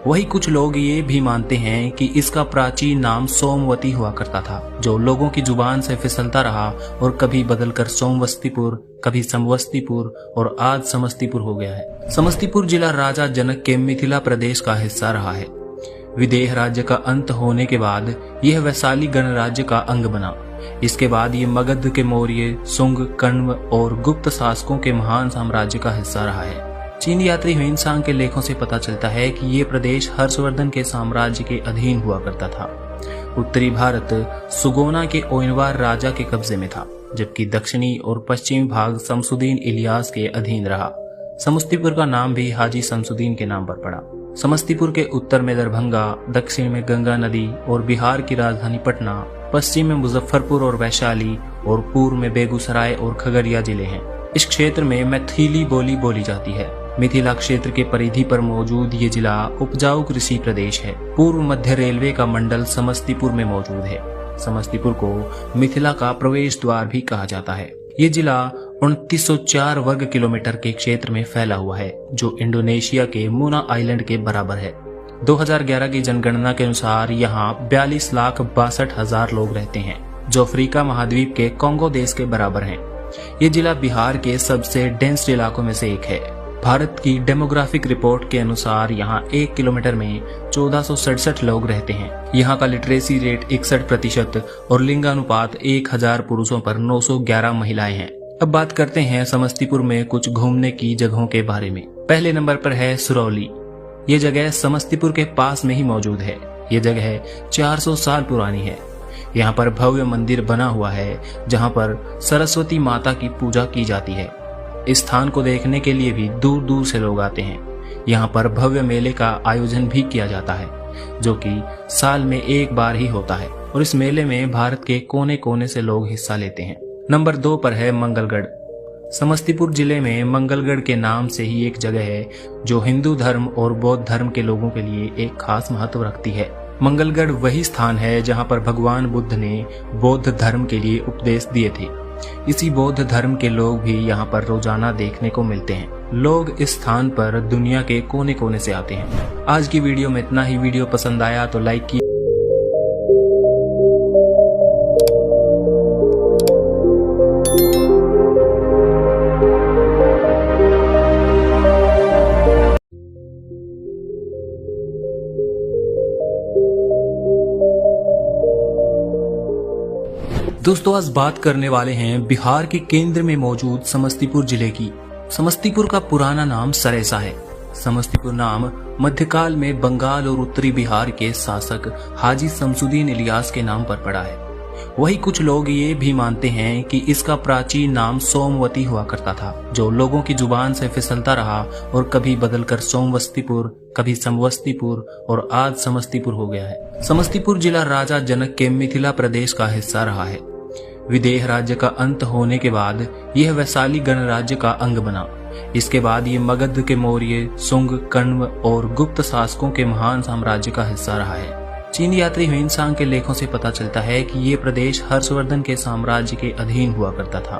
वही कुछ लोग ये भी मानते हैं कि इसका प्राचीन नाम सोमवती हुआ करता था, जो लोगों की जुबान से फिसलता रहा और कभी बदलकर सोमवस्तीपुर, कभी समवस्तीपुर और आज समस्तीपुर हो गया है। समस्तीपुर जिला राजा जनक के मिथिला प्रदेश का हिस्सा रहा है। विदेह राज्य का अंत होने के बाद यह वैशाली गणराज्य का अंग बना। इसके बाद ये मगध के मौर्य, सुंग, कण्व और गुप्त शासकों के महान साम्राज्य का हिस्सा रहा है। चीन यात्री ह्वेनसांग के लेखों से पता चलता है कि ये प्रदेश हर्षवर्धन के साम्राज्य के अधीन हुआ करता था। उत्तरी भारत सुगोना के ओयनवार राजा के कब्जे में था, जबकि दक्षिणी और पश्चिमी भाग शमसुद्दीन इलियास के अधीन रहा। समस्तीपुर का नाम भी हाजी शमसुद्दीन के नाम पर पड़ा। समस्तीपुर के उत्तर में दरभंगा, दक्षिण में गंगा नदी और बिहार की राजधानी पटना, पश्चिम में मुजफ्फरपुर और वैशाली और पूर्व में बेगूसराय और खगड़िया जिले हैं। इस क्षेत्र में मैथिली बोली बोली जाती है। मिथिला क्षेत्र के परिधि पर मौजूद ये जिला उपजाऊ कृषि प्रदेश है। पूर्व मध्य रेलवे का मंडल समस्तीपुर में मौजूद है। समस्तीपुर को मिथिला का प्रवेश द्वार भी कहा जाता है। ये जिला 2904 वर्ग किलोमीटर के क्षेत्र में फैला हुआ है, जो इंडोनेशिया के मुना आइलैंड के बराबर है। 2011 की जनगणना के अनुसार यहाँ 42,62,000 लोग रहते हैं, जो अफ्रीका महाद्वीप के कांगो देश के बराबर हैं। ये जिला बिहार के सबसे डेंस इलाकों में से एक है। भारत की डेमोग्राफिक रिपोर्ट के अनुसार यहाँ 1 किलोमीटर में 1467 लोग रहते हैं। यहाँ का लिटरेसी रेट 61% और लिंगानुपात 1000 पुरुषों पर 911 महिलाएं हैं। अब बात करते हैं समस्तीपुर में कुछ घूमने की जगहों के बारे में। पहले नंबर पर है सुरौली। ये जगह समस्तीपुर के पास में ही मौजूद है। ये जगह 400 साल पुरानी है। यहाँ पर भव्य मंदिर बना हुआ है, जहाँ पर सरस्वती माता की पूजा की जाती है। इस स्थान को देखने के लिए भी दूर दूर से लोग आते हैं। यहाँ पर भव्य मेले का आयोजन भी किया जाता है, जो कि साल में एक बार ही होता है, और इस मेले में भारत के कोने कोने से लोग हिस्सा लेते हैं। नंबर 2 पर है मंगलगढ़। समस्तीपुर जिले में मंगलगढ़ के नाम से ही एक जगह है, जो हिंदू धर्म और बौद्ध धर्म के लोगों के लिए एक खास महत्व रखती है। मंगलगढ़ वही स्थान है जहाँ पर भगवान बुद्ध ने बौद्ध धर्म के लिए उपदेश दिए थे। इसी बौद्ध धर्म के लोग भी यहाँ पर रोजाना देखने को मिलते हैं। लोग इस स्थान पर दुनिया के कोने कोने से आते हैं। आज की वीडियो में इतना ही। वीडियो पसंद आया तो लाइक कीजिए। दोस्तों आज बात करने वाले हैं बिहार के केंद्र में मौजूद समस्तीपुर जिले की। समस्तीपुर का पुराना नाम सरेसा है। समस्तीपुर नाम मध्यकाल में बंगाल और उत्तरी बिहार के शासक हाजी शमसुद्दीन इलियास के नाम पर पड़ा है। वही कुछ लोग ये भी मानते हैं कि इसका प्राचीन नाम सोमवती हुआ करता था, जो लोगों की जुबान से फिसलता रहा और कभी बदलकर सोमवस्तीपुर, कभी समवस्तीपुर और आज समस्तीपुर हो गया है। समस्तीपुर जिला राजा जनक के मिथिला प्रदेश का हिस्सा रहा है। विदेह राज्य का अंत होने के बाद यह वैशाली गणराज्य का अंग बना। इसके बाद ये मगध के मौर्य, सुंग, कण्व और गुप्त शासकों के महान साम्राज्य का हिस्सा रहा है। चीन यात्री ह्वेनसांग के लेखों से पता चलता है कि ये प्रदेश हर्षवर्धन के साम्राज्य के अधीन हुआ करता था।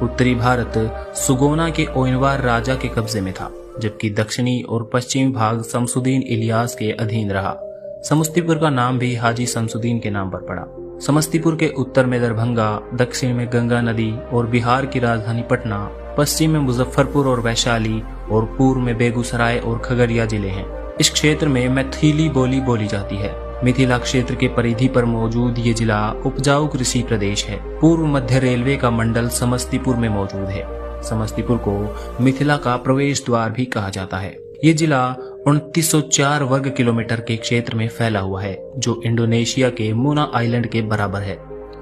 उत्तरी भारत सुगोना के ओयनवार राजा के कब्जे में था, जबकि दक्षिणी और पश्चिमी भाग शमसुद्दीन इलियास के अधीन रहा। समस्तीपुर का नाम भी हाजी शमसुद्दीन के नाम पर पड़ा। समस्तीपुर के उत्तर में दरभंगा, दक्षिण में गंगा नदी और बिहार की राजधानी पटना, पश्चिम में मुजफ्फरपुर और वैशाली और पूर्व में बेगूसराय और खगड़िया जिले हैं। इस क्षेत्र में मैथिली बोली बोली जाती है। मिथिला क्षेत्र के परिधि पर मौजूद ये जिला उपजाऊ कृषि प्रदेश है। पूर्व मध्य रेलवे का मंडल समस्तीपुर में मौजूद है। समस्तीपुर को मिथिला का प्रवेश द्वार भी कहा जाता है। ये जिला 2904 वर्ग किलोमीटर के क्षेत्र में फैला हुआ है, जो इंडोनेशिया के मुना आइलैंड के बराबर है।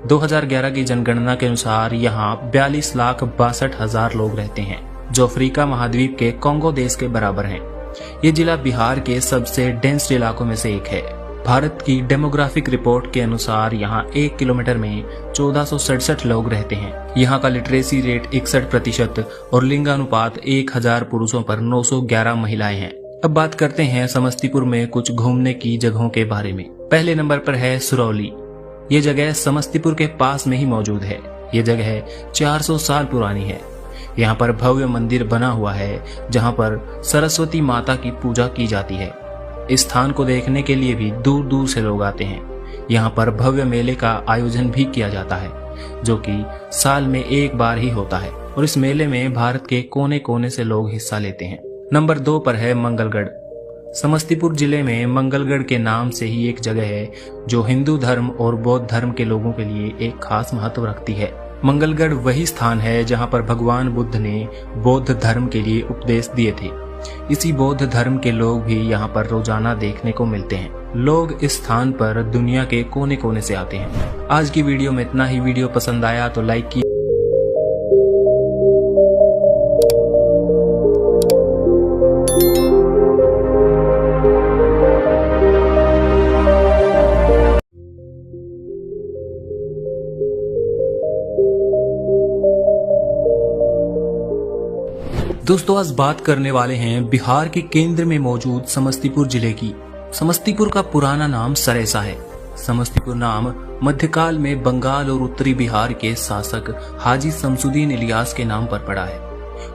2011 की जनगणना के अनुसार यहाँ 42,62,000 लोग रहते हैं, जो अफ्रीका महाद्वीप के कांगो देश के बराबर हैं। ये जिला बिहार के सबसे डेंस इलाकों में से एक है। भारत की डेमोग्राफिक रिपोर्ट के अनुसार यहाँ 1 किलोमीटर में 1467 लोग रहते हैं। यहाँ का लिटरेसी रेट 61% और लिंगानुपात 1000 पुरुषों पर 911 महिलाएं हैं। अब बात करते हैं समस्तीपुर में कुछ घूमने की जगहों के बारे में। पहले नंबर पर है सुरौली। ये जगह समस्तीपुर के पास में ही मौजूद है। ये जगह 400 साल पुरानी है। यहाँ पर भव्य मंदिर बना हुआ है, जहाँ पर सरस्वती माता की पूजा की जाती है। इस स्थान को देखने के लिए भी दूर दूर से लोग आते हैं। यहाँ पर भव्य मेले का आयोजन भी किया जाता है, जो कि साल में एक बार ही होता है और इस मेले में भारत के कोने कोने से लोग हिस्सा लेते हैं। नंबर 2 पर है मंगलगढ़। समस्तीपुर जिले में मंगलगढ़ के नाम से ही एक जगह है, जो हिंदू धर्म और बौद्ध धर्म के लोगों के लिए एक खास महत्व रखती है। मंगलगढ़ वही स्थान है जहाँ पर भगवान बुद्ध ने बौद्ध धर्म के लिए उपदेश दिए थे। इसी बौद्ध धर्म के लोग भी यहाँ पर रोजाना देखने को मिलते हैं। लोग इस स्थान पर दुनिया के कोने कोने से आते हैं। आज की वीडियो में इतना ही। वीडियो पसंद आया तो लाइक कीजिए। दोस्तों आज बात करने वाले हैं बिहार के केंद्र में मौजूद समस्तीपुर जिले की। समस्तीपुर का पुराना नाम सरेसा है। समस्तीपुर नाम मध्यकाल में बंगाल और उत्तरी बिहार के शासक हाजी शमसुद्दीन इलियास के नाम पर पड़ा है।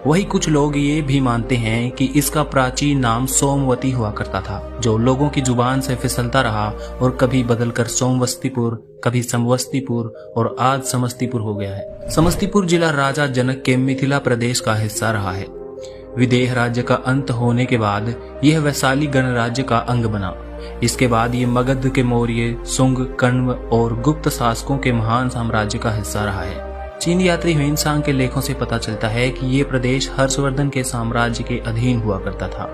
वही कुछ लोग ये भी मानते हैं कि इसका प्राचीन नाम सोमवती हुआ करता था, जो लोगों की जुबान से फिसलता रहा और कभी बदलकर सोमवस्तीपुर, कभी समवस्तीपुर और आज समस्तीपुर हो गया है। समस्तीपुर जिला राजा जनक के मिथिला प्रदेश का हिस्सा रहा है। विदेह राज्य का अंत होने के बाद यह वैशाली गणराज्य का अंग बना। इसके बाद ये मगध के मौर्य, सुंग, कण्व और गुप्त शासकों के महान साम्राज्य का हिस्सा रहा है। चीन यात्री ह्वेनसांग के लेखों से पता चलता है कि ये प्रदेश हर्षवर्धन के साम्राज्य के अधीन हुआ करता था।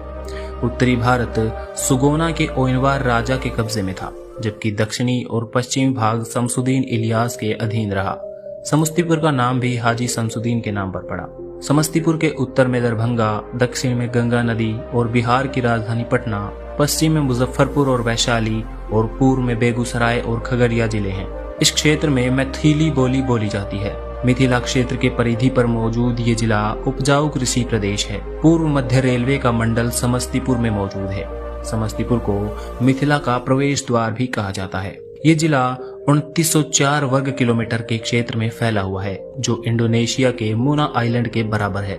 उत्तरी भारत सुगोना के ओयनवार राजा के कब्जे में था, जबकि दक्षिणी और पश्चिमी भाग शमसुद्दीन इलियास के अधीन रहा। समस्तीपुर का नाम भी हाजी शमसुद्दीन के नाम पर पड़ा। समस्तीपुर के उत्तर में दरभंगा, दक्षिण में गंगा नदी और बिहार की राजधानी पटना, पश्चिम में मुजफ्फरपुर और वैशाली और पूर्व में बेगूसराय और खगड़िया जिले हैं। इस क्षेत्र में मैथिली बोली बोली जाती है। मिथिला क्षेत्र के परिधि पर मौजूद ये जिला उपजाऊ कृषि प्रदेश है। पूर्व मध्य रेलवे का मंडल समस्तीपुर में मौजूद है। समस्तीपुर को मिथिला का प्रवेश द्वार भी कहा जाता है। ये जिला 2904 वर्ग किलोमीटर के क्षेत्र में फैला हुआ है, जो इंडोनेशिया के मुना आइलैंड के बराबर है।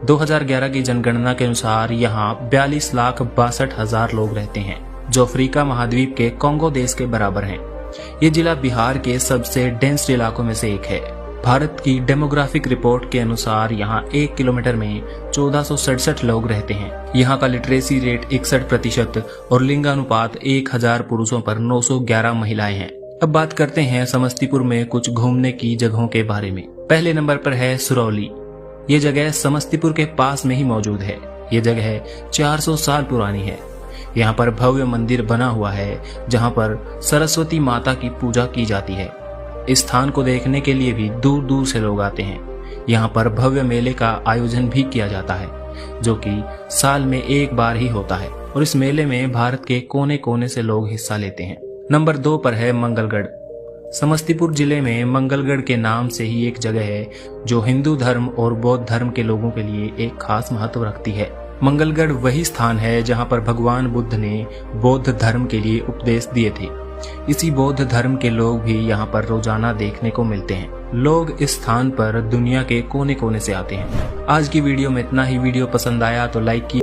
2011 की जनगणना के अनुसार यहाँ 42,62,000 लोग रहते हैं, जो अफ्रीका महाद्वीप के कोंगो देश के बराबर हैं। ये जिला बिहार के सबसे डेंस इलाकों में से एक है। भारत की डेमोग्राफिक रिपोर्ट के अनुसार यहाँ 1 किलोमीटर में 1467 लोग रहते हैं। यहाँ का लिटरेसी रेट 61% और लिंगानुपात 1000 पुरुषों पर 911 महिलाएं हैं। अब बात करते हैं समस्तीपुर में कुछ घूमने की जगहों के बारे में। पहले नंबर पर है सुरौली। ये जगह समस्तीपुर के पास में ही मौजूद है। ये जगह 400 साल पुरानी है। यहाँ पर भव्य मंदिर बना हुआ है, जहाँ पर सरस्वती माता की पूजा की जाती है। इस स्थान को देखने के लिए भी दूर दूर से लोग आते हैं। यहाँ पर भव्य मेले का आयोजन भी किया जाता है, जो कि साल में एक बार ही होता है और इस मेले में भारत के कोने कोने से लोग हिस्सा लेते हैं। नंबर 2 पर है मंगलगढ़। समस्तीपुर जिले में मंगलगढ़ के नाम से ही एक जगह है, जो हिंदू धर्म और बौद्ध धर्म के लोगों के लिए एक खास महत्व रखती है। मंगलगढ़ वही स्थान है जहाँ पर भगवान बुद्ध ने बौद्ध धर्म के लिए उपदेश दिए थे। इसी बौद्ध धर्म के लोग भी यहाँ पर रोजाना देखने को मिलते हैं। लोग इस स्थान पर दुनिया के कोने कोने से आते हैं। आज की वीडियो में इतना ही। वीडियो पसंद आया तो लाइक कीजिए।